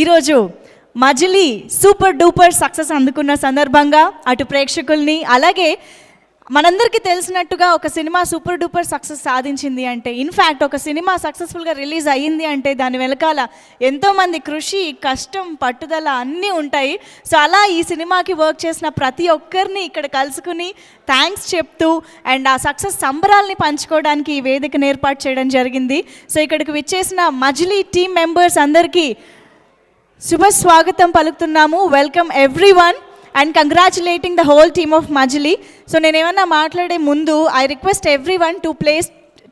ఈరోజు మజిలీ super duper success అందుకున్న సందర్భంగా అటు ప్రేక్షకుల్ని అలాగే మనందరికీ తెలిసినట్టుగా ఒక సినిమా సూపర్ డూపర్ సక్సెస్ సాధించింది అంటే ఇన్ఫ్యాక్ట్ ఒక సినిమా సక్సెస్ఫుల్గా రిలీజ్ అయ్యింది అంటే దాని వెనకాల ఎంతోమంది కృషి కష్టం పట్టుదల అన్నీ ఉంటాయి. సో అలా ఈ సినిమాకి వర్క్ చేసిన ప్రతి ఒక్కరిని ఇక్కడ కలుసుకుని థ్యాంక్స్ చెప్తూ అండ్ ఆ సక్సెస్ సంబరాల్ని పంచుకోవడానికి ఈ వేదికను ఏర్పాటు చేయడం జరిగింది. సో ఇక్కడికి విచ్చేసిన మజిలీ టీమ్ మెంబర్స్ అందరికీ శుభ స్వాగతం పలుకుతున్నాము. Welcome everyone and congratulating the whole team of Majili. So నేను ఏమన్నా మాట్లాడే ముందు I request everyone to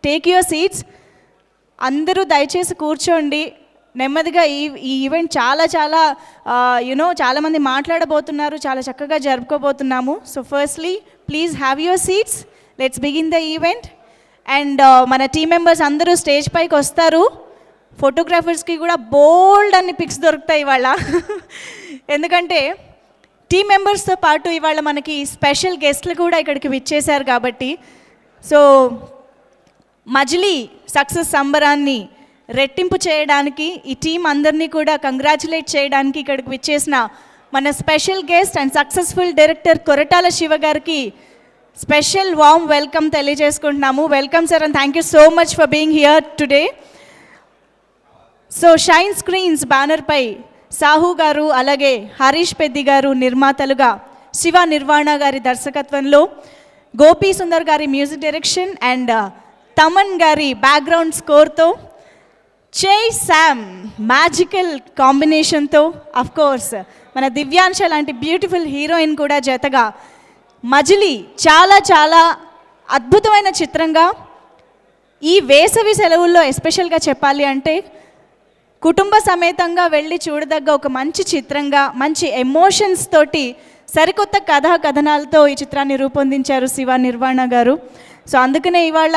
take your seats. అందరూ దయచేసి కూర్చోండి. నెమ్మదిగా ఈ ఈవెంట్ చాలా చాలామంది మాట్లాడబోతున్నారు, చాలా చక్కగా జరుపుకోబోతున్నాము. So firstly please have your seats, let's begin the event. And మన టీం మెంబర్స్ అందరూ స్టేజ్ పైకి వస్తారు. ఫోటోగ్రాఫర్స్కి కూడా బోల్డ్ అన్ని పిక్స్ దొరుకుతాయి ఇవాళ. ఎందుకంటే టీం మెంబర్స్తో పాటు ఇవాళ మనకి స్పెషల్ గెస్ట్లు కూడా ఇక్కడికి విచ్చేశారు కాబట్టి. సో మజిలీ సక్సెస్ సంబరాన్ని రెట్టింపు చేయడానికి ఈ టీం అందరినీ కూడా కంగ్రాచులేట్ చేయడానికి ఇక్కడికి విచ్చేసిన మన special guest and successful director Koratala Shiva గారికి స్పెషల్ వార్మ్ వెల్కమ్ తెలియజేసుకుంటున్నాము. Welcome sir and thank you so much for being here today. So Shine Screens బ్యానర్పై సాహు గారు అలాగే హరీష్ పెద్ది గారు నిర్మాతలుగా, శివ నిర్వాణ గారి దర్శకత్వంలో, గోపీ సుందర్ గారి మ్యూజిక్ డైరెక్షన్ అండ్ తమన్ గారి బ్యాక్గ్రౌండ్ స్కోర్తో, జై శామ్ మ్యాజికల్ కాంబినేషన్తో, అఫ్కోర్స్ మన దివ్యాంశ లాంటి బ్యూటిఫుల్ హీరోయిన్ కూడా జతగా మజిలీ చాలా చాలా అద్భుతమైన చిత్రంగా ఈ వేసవి సెలవుల్లో ఎస్పెషల్గా చెప్పాలి అంటే కుటుంబ సమేతంగా వెళ్ళి చూడదగ్గ ఒక మంచి చిత్రంగా మంచి ఎమోషన్స్ తోటి సరికొత్త కథా కథనాలతో ఈ చిత్రాన్ని రూపొందించారు శివ నిర్వాణ గారు. సో అందుకనే ఇవాళ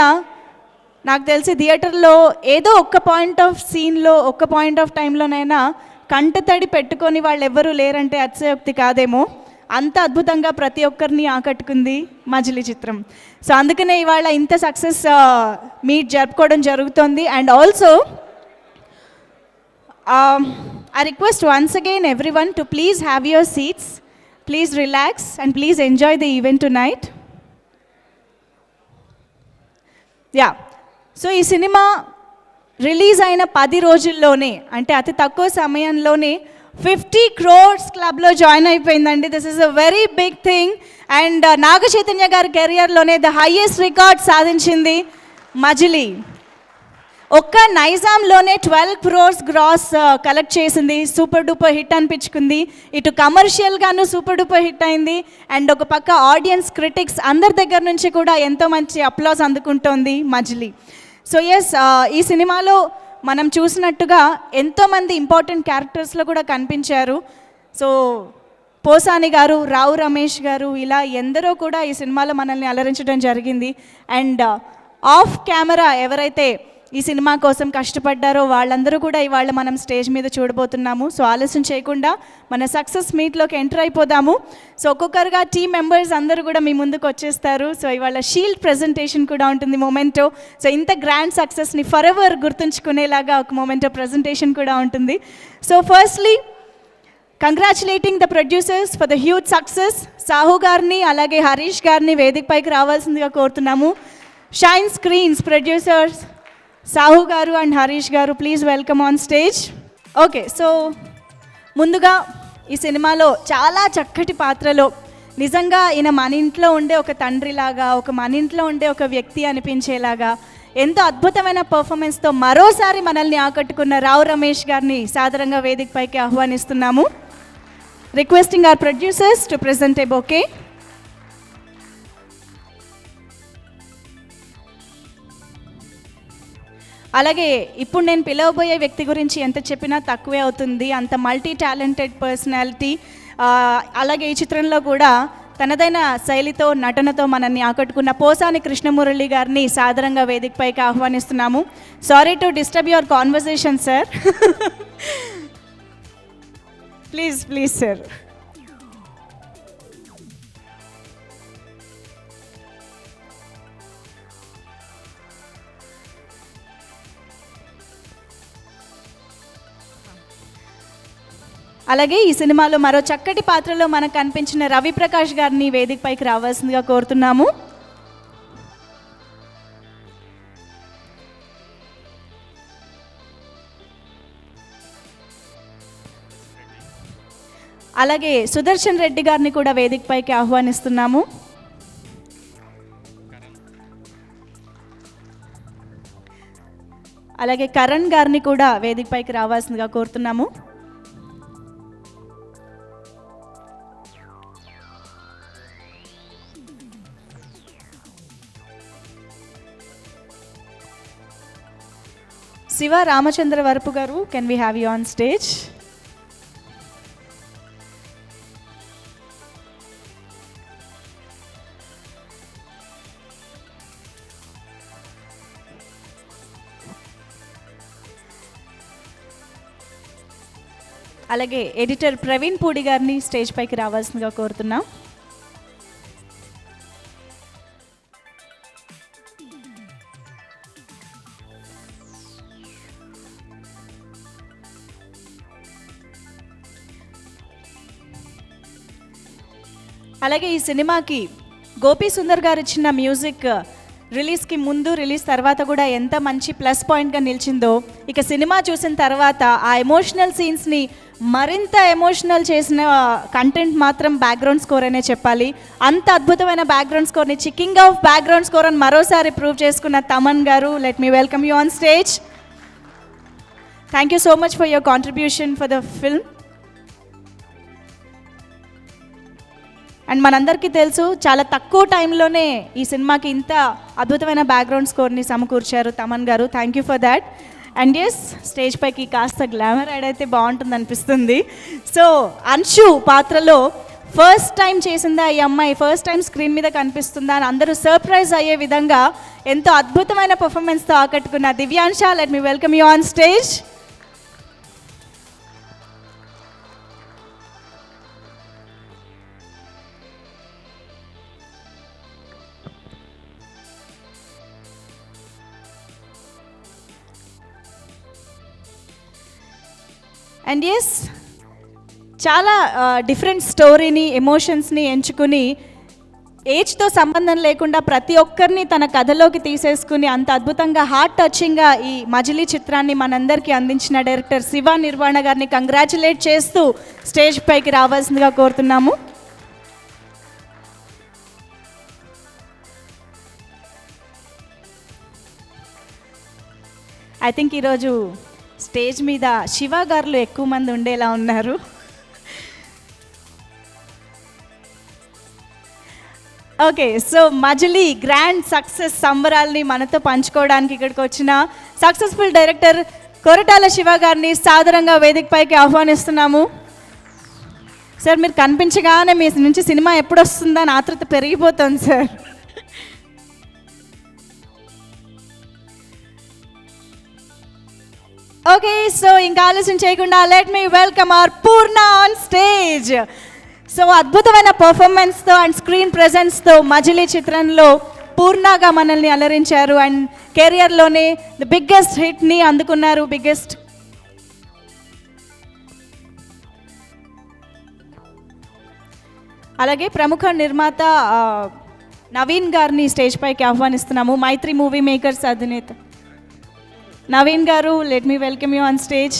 నాకు తెలిసి థియేటర్లో ఏదో ఒక్క పాయింట్ ఆఫ్ సీన్లో ఒక్క పాయింట్ ఆఫ్ టైంలోనైనా కంటతడి పెట్టుకొని వాళ్ళు ఎవ్వరూ లేరంటే అతిశయోక్తి కాదేమో. అంత అద్భుతంగా ప్రతి ఒక్కరిని ఆకట్టుకుంది మజిలీ చిత్రం. సో అందుకనే ఇవాళ ఇంత సక్సెస్ మీట్ జరుపుకోవడం జరుగుతుంది. And also I request once again everyone to please have your seats, please relax and please enjoy the event tonight. Yeah, so ఈ సినిమా రిలీజ్ అయిన 10 రోజుల్లోనే అంటే అతి తక్కువ సమయంలోనే 50 crores క్లబ్లో జాయిన్ అయిపోయిందండి. This is a very big thing. And Naga Chaitanya గారి కెరియర్లోనే ద హైయెస్ట్ రికార్డ్ సాధించింది మజిలీ. ఒక్క నైజాంలోనే 12 crores గ్రాస్ కలెక్ట్ చేసింది. సూపర్ డూపర్ హిట్ అనిపించుకుంది. ఇటు కమర్షియల్గాను సూపర్ డూపర్ హిట్ అయింది. అండ్ ఒక పక్క ఆడియన్స్ క్రిటిక్స్ అందరి దగ్గర నుంచి కూడా ఎంతో మంచి అప్లాస్ అందుకుంటోంది మజిలీ. సో ఎస్, ఈ సినిమాలో మనం చూసినట్టుగా ఎంతోమంది ఇంపార్టెంట్ క్యారెక్టర్స్లో కూడా కనిపించారు. సో పోసాని గారు, రావు రమేష్ గారు, ఇలా ఎందరో కూడా ఈ సినిమాలో మనల్ని అలరించడం జరిగింది. అండ్ ఆఫ్ కెమెరా ఎవరైతే ఈ సినిమా కోసం కష్టపడ్డారో వాళ్ళందరూ కూడా ఇవాళ మనం స్టేజ్ మీద చూడబోతున్నాము. సో ఆలస్యం చేయకుండా మన సక్సెస్ మీట్లోకి ఎంటర్ అయిపోదాము. సో ఒక్కొక్కరుగా టీమ్ మెంబర్స్ అందరూ కూడా మీ ముందుకు వచ్చేస్తారు. సో ఇవాళ షీల్డ్ ప్రెజెంటేషన్ కూడా ఉంటుంది, మొమెంటో. సో ఇంత గ్రాండ్ సక్సెస్ని ఫర్ ఎవర్ గుర్తుంచుకునేలాగా ఒక మొమెంటో ప్రెజెంటేషన్ కూడా ఉంటుంది. So firstly congratulating the producers for the huge success. Sahu గారిని అలాగే హరీష్ గారిని వేదికపైకి రావాల్సిందిగా కోరుతున్నాము. షైన్ స్క్రీన్స్ ప్రొడ్యూసర్స్ సాహు గారు అండ్ హరీష్ గారు, please welcome on stage. Okay, so ముందుగా ఈ సినిమాలో చాలా చక్కటి పాత్రలో నిజంగా ఈయన మన ఇంట్లో ఉండే ఒక తండ్రిలాగా, ఒక మన ఇంట్లో ఉండే ఒక వ్యక్తి అనిపించేలాగా ఎంతో అద్భుతమైన పర్ఫార్మెన్స్తో మరోసారి మనల్ని ఆకట్టుకున్న రావు రమేష్ గారిని సాదరంగా వేదికపైకి ఆహ్వానిస్తున్నాము. Requesting our producers to present a bouquet. అలాగే ఇప్పుడు నేను పిలవబోయే వ్యక్తి గురించి ఎంత చెప్పినా తక్కువే అవుతుంది. అంత మల్టీ టాలెంటెడ్ పర్సనాలిటీ. అలాగే ఈ చిత్రంలో కూడా తనదైన శైలితో నటనతో మనల్ని ఆకట్టుకున్న పోసాని కృష్ణమురళి గారిని సాదరంగా వేదికపైకి ఆహ్వానిస్తున్నాము. Sorry to disturb your conversation sir. Please sir. అలాగే ఈ సినిమాలో మరో చక్కటి పాత్రలో మనకు కనిపించిన రవి ప్రకాష్ గారిని వేదికపైకి రావాల్సిందిగా కోరుతున్నాము. అలాగే సుదర్శన్ రెడ్డి గారిని కూడా వేదికపైకి ఆహ్వానిస్తున్నాము. అలాగే కరణ్ గారిని కూడా వేదికపైకి రావాల్సిందిగా కోరుతున్నాము. శివ రామచంద్ర వరపు గారు, can we have you on stage? అలాగే ఎడిటర్ ప్రవీణ్ పూడి గారిని స్టేజ్ పైకి రావాల్సిందిగా కోరుతున్నాం. అలాగే ఈ సినిమాకి గోపి సుందర్ గారు ఇచ్చిన మ్యూజిక్ రిలీజ్కి ముందు రిలీజ్ తర్వాత కూడా ఎంత మంచి ప్లస్ పాయింట్గా నిలిచిందో, ఇక సినిమా చూసిన తర్వాత ఆ ఎమోషనల్ సీన్స్ని మరింత ఎమోషనల్ చేసిన కంటెంట్ మాత్రం బ్యాక్గ్రౌండ్ స్కోర్ అనే చెప్పాలి. అంత అద్భుతమైన బ్యాక్గ్రౌండ్ స్కోర్ని కింగ్ ఆఫ్ బ్యాక్గ్రౌండ్ స్కోర్ అని మరోసారి ప్రూవ్ చేసుకున్న Thaman garu, let me welcome you on stage. Thank you so much for your contribution for the film. And మనందరికీ తెలుసు, చాలా తక్కువ టైంలోనే ఈ సినిమాకి ఇంత అద్భుతమైన బ్యాక్గ్రౌండ్ స్కోర్ని సమకూర్చారు తమన్ గారు. Thank you for that. And yes, stage పైకి కాస్త గ్లామర్ యాడ్ అయితే బాగుంటుంది అనిపిస్తుంది. సో అంశు పాత్రలో ఫస్ట్ టైం చేసిందా ఈ అమ్మాయి, ఫస్ట్ టైం స్క్రీన్ మీద కనిపిస్తుందా అని అందరూ సర్ప్రైజ్ అయ్యే విధంగా ఎంతో అద్భుతమైన పర్ఫార్మెన్స్తో ఆకట్టుకున్న Divyansha, let me welcome you on stage. And yes, చాలా డిఫరెంట్ స్టోరీని, ఎమోషన్స్ని ఎంచుకుని ఏజ్తో సంబంధం లేకుండా ప్రతి ఒక్కరిని తన కథలోకి తీసేసుకుని అంత అద్భుతంగా హార్ట్ టచింగ్గా ఈ మజిలీ చిత్రాన్ని మనందరికీ అందించిన డైరెక్టర్ శివ నిర్వాణ గారిని కంగ్రాచులేట్ చేస్తూ స్టేజ్ పైకి రావాల్సిందిగా కోరుతున్నాము. ఐ థింక్ ఈరోజు స్టేజ్ మీద శివ గారులు ఎక్కువ మంది ఉండేలా ఉన్నారు. ఓకే, సో మజిలీ గ్రాండ్ సక్సెస్ సంబరాల్ని మనతో పంచుకోవడానికి ఇక్కడికి వచ్చిన సక్సెస్ఫుల్ డైరెక్టర్ కొరటాల శివ గారిని సాదరంగా వేదికపైకి ఆహ్వానిస్తున్నాము. సార్, మీరు కనిపించగానే మీ నుంచి సినిమా ఎప్పుడు వస్తుందని ఆతృత పెరిగిపోతుంది సార్. ఓకే, సో ఇంకా ఆలస్యం చేయకుండా let me welcome our Purna on stage. So అద్భుతమైన పర్ఫార్మెన్స్తో అండ్ స్క్రీన్ ప్రెజెన్స్తో మజిలీ చిత్రంలో పూర్ణగా మనల్ని అలరించారు. అండ్ కెరియర్లోనే ది బిగ్గెస్ట్ హిట్ని అందుకున్నారు. బిగ్గెస్ట్ అలాగే ప్రముఖ నిర్మాత నవీన్ గారిని స్టేజ్ పైకి ఆహ్వానిస్తున్నాము. మైత్రి మూవీ మేకర్స్ అధినేత Naveen garu, let me welcome you on stage.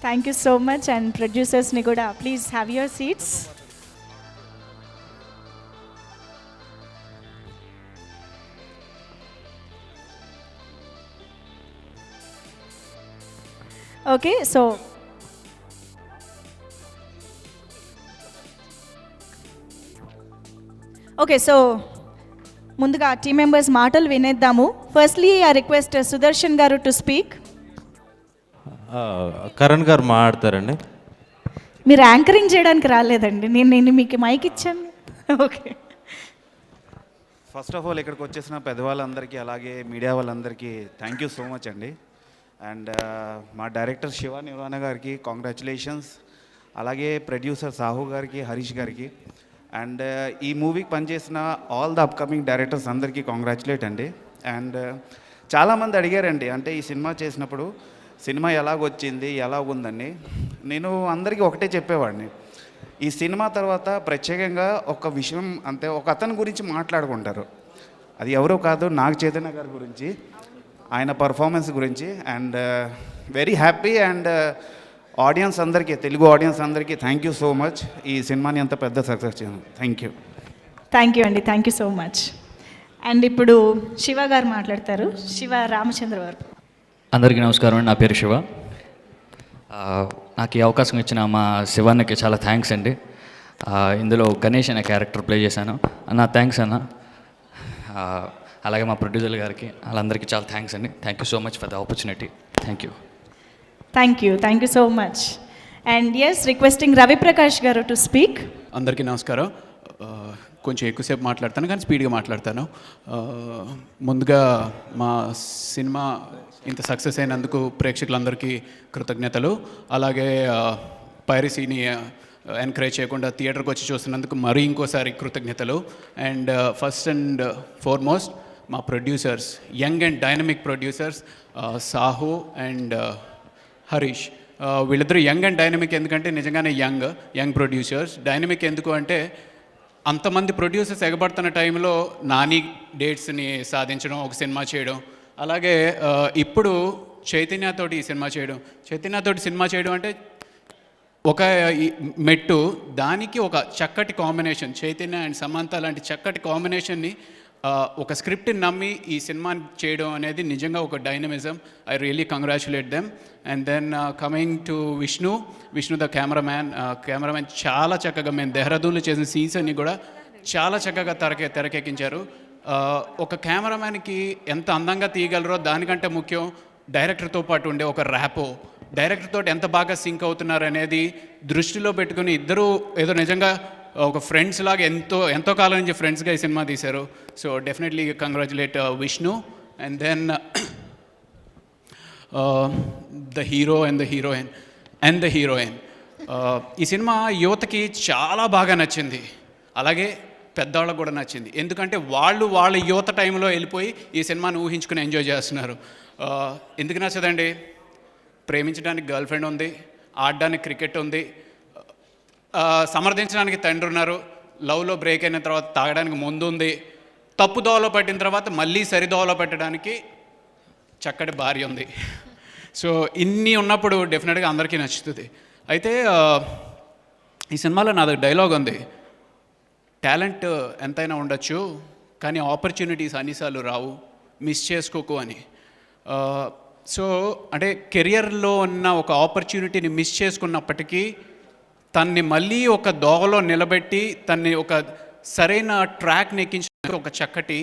Thank you so much. And ప్రొడ్యూసర్స్ని కూడా please have your seats. Okay, so ముందుగా టీమ్ మెంబర్స్ మాటలు వినేద్దాము. Firstly I request Sudarshan garu to speak. Karan గారు మాట్లాడతారండి. మీరు యాంకరింగ్ చేయడానికి రాలేదండి, నేను మీకు మైక్ ఇచ్చాను. ఓకే, ఫస్ట్ ఆఫ్ ఆల్ ఇక్కడికి వచ్చేసిన పెద్దవాళ్ళందరికీ అలాగే మీడియా వాళ్ళందరికీ థ్యాంక్ యూ సో మచ్ అండి. అండ్ మా డైరెక్టర్ శివ నిర్వాణ గారికి కాంగ్రాచులేషన్స్, అలాగే ప్రొడ్యూసర్ సాహు గారికి, హరీష్ గారికి, అండ్ ఈ మూవీకి పనిచేసిన ఆల్ ద అప్కమింగ్ డైరెక్టర్స్ అందరికీ కాంగ్రాచులేట్ అండి. అండ్ చాలామంది అడిగారండి, అంటే ఈ సినిమా చేసినప్పుడు సినిమా ఎలాగొచ్చింది, ఎలాగుందని. నేను అందరికీ ఒకటే చెప్పేవాడిని, ఈ సినిమా తర్వాత ప్రత్యేకంగా ఒక విషయం, అంతే, ఒక అతని గురించి మాట్లాడుకుంటారు. అది ఎవరో కాదు, నాగ చైతన్య గారి గురించి, ఆయన పర్ఫార్మెన్స్ గురించి. And very happy. And audience అందరికీ, తెలుగు ఆడియన్స్ అందరికీ థ్యాంక్ యూ సో మచ్, ఈ సినిమాని అంత పెద్ద సక్సెస్ చేయండి. Thank you. థ్యాంక్ యూ అండి, thank you so much. And ఇప్పుడు శివ గారు మాట్లాడతారు, శివ రామచంద్ర గారు. అందరికీ నమస్కారం అండి, నా పేరు శివ. నాకు ఈ అవకాశం ఇచ్చిన మా శివానికి చాలా థ్యాంక్స్ అండి. ఇందులో గణేష్ అనే క్యారెక్టర్ ప్లే చేశాను అన్న, థ్యాంక్స్ అన్న. అలాగే మా ప్రొడ్యూసర్ గారికి, వాళ్ళందరికీ చాలా థ్యాంక్స్ అండి. Thank you so much for the opportunity. Thank you. Thank you so much. And yes, requesting Raviprakash గారు టు స్పీక్. అందరికీ నమస్కారం. కొంచెం ఎక్కువసేపు మాట్లాడతాను కానీ స్పీడ్గా మాట్లాడతాను. ముందుగా మా సినిమా ఇంత సక్సెస్ అయినందుకు ప్రేక్షకులందరికీ కృతజ్ఞతలు. అలాగే పైరసీని ఎంకరేజ్ చేయకుండా థియేటర్కి వచ్చి చూస్తున్నందుకు మరీ ఇంకోసారి కృతజ్ఞతలు. అండ్ ఫస్ట్ అండ్ ఫార్మోస్ట్ మా producers, young and dynamic producers Sahu and Harish. వీళ్ళిద్దరూ యంగ్ అండ్ డైనమిక్ ఎందుకంటే నిజంగానే యంగ్ ప్రొడ్యూసర్స్. డైనమిక్ ఎందుకు అంటే అంతమంది ప్రొడ్యూసర్స్ ఎగబడుతున్న టైంలో నాని డేట్స్ని సాధించడం, ఒక సినిమా చేయడం. అలాగే ఇప్పుడు చైతన్యతోటి ఈ సినిమా చేయడం. చైతన్యతోటి సినిమా చేయడం అంటే ఒక మెట్టు, దానికి ఒక చక్కటి కాంబినేషన్, చైతన్య అండ్ సమంత లాంటి చక్కటి కాంబినేషన్ని ఒక స్క్రిప్ట్ని నమ్మి ఈ సినిమాని చేయడం అనేది నిజంగా ఒక dynamism. I really congratulate them. And then coming to Vishnu the cameraman చాలా చక్కగా, మేము దెహ్రాదూన్లో చేసిన సీన్స్ అన్ని కూడా చాలా చక్కగా తెరకెక్కించారు. ఒక కెమెరామ్యాన్కి ఎంత అందంగా తీయగలరో దానికంటే ముఖ్యం డైరెక్టర్తో పాటు ఉండే ఒక ర్యాపో, డైరెక్టర్ తోటి ఎంత బాగా సింక్ అవుతున్నారు అనేది దృష్టిలో పెట్టుకుని ఇద్దరు ఏదో నిజంగా ఒక ఫ్రెండ్స్ లాగా ఎంతో కాలం నుంచి ఫ్రెండ్స్గా ఈ సినిమా తీశారు. So definitely congratulate Vishnu. And then the hero and the heroine. ఈ సినిమా యువతకి చాలా బాగా నచ్చింది, అలాగే పెద్దవాళ్ళకు కూడా నచ్చింది. ఎందుకంటే వాళ్ళ యువత టైంలో వెళ్ళిపోయి ఈ సినిమాని ఊహించుకుని ఎంజాయ్ చేస్తున్నారు. ఎందుకు నచ్చదండి? ప్రేమించడానికి గర్ల్ ఫ్రెండ్ ఉంది, ఆడడానికి క్రికెట్ ఉంది, సమర్థించడానికి తండ్రి ఉన్నారు, లవ్లో బ్రేక్ అయిన తర్వాత తాగడానికి ముందు ఉంది, తప్పు దోవలో పట్టిన తర్వాత మళ్ళీ సరిదోవలో పెట్టడానికి చక్కటి భార్య ఉంది. సో ఇన్ని ఉన్నప్పుడు డెఫినెట్గా అందరికీ నచ్చుతుంది. అయితే ఈ సినిమాలో నాది డైలాగ్ ఉంది, టాలెంట్ ఎంతైనా ఉండొచ్చు కానీ ఆపర్చునిటీస్ అన్నిసార్లు రావు, మిస్ చేసుకోకు అని. సో అంటే కెరియర్లో ఉన్న ఒక ఆపర్చునిటీని మిస్ చేసుకున్నప్పటికీ తన్ని మళ్ళీ ఒక దోవలో నిలబెట్టి తన్ని ఒక సరైన ట్రాక్ని ఎక్కించడానికి ఒక చక్కటి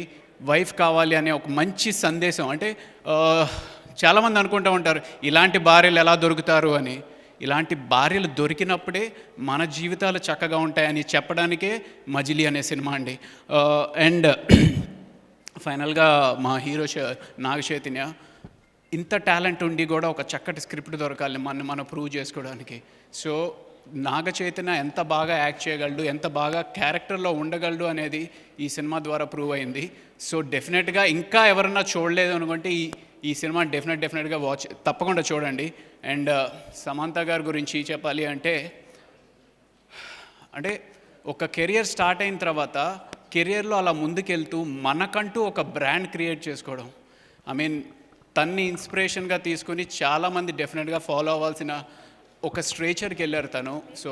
వైఫ్ కావాలి అనే ఒక మంచి సందేశం. అంటే చాలామంది అనుకుంటూ ఉంటారు ఇలాంటి భార్యలు ఎలా దొరుకుతారు అని. ఇలాంటి భార్యలు దొరికినప్పుడే మన జీవితాలు చక్కగా ఉంటాయని చెప్పడానికే మజిలీ అనే సినిమా అండి. అండ్ ఫైనల్గా మా హీరో నాగ చైతన్య, ఇంత టాలెంట్ ఉండి కూడా ఒక చక్కటి స్క్రిప్ట్ దొరకాలి మనం ప్రూవ్ చేసుకోవడానికి. సో నాగ చైతన్య ఎంత బాగా యాక్ట్ చేయగలడు, ఎంత బాగా క్యారెక్టర్లో ఉండగలడు అనేది ఈ సినిమా ద్వారా ప్రూవ్ అయింది. సో డెఫినెట్గా ఇంకా ఎవరన్నా చూడలేదు అనుకుంటే ఈ సినిమా డెఫినెట్గా తప్పకుండా చూడండి. అండ్ సమంత గారి గురించి చెప్పాలి అంటే ఒక కెరియర్ స్టార్ట్ అయిన తర్వాత కెరియర్లో అలా ముందుకెళ్తూ మనకంటూ ఒక బ్రాండ్ క్రియేట్ చేసుకోవడం, తన్ని ఇన్స్పిరేషన్గా తీసుకుని చాలామంది డెఫినెట్గా ఫాలో అవ్వాల్సిన ఒక స్ట్రేచర్కి వెళ్ళారు తను. So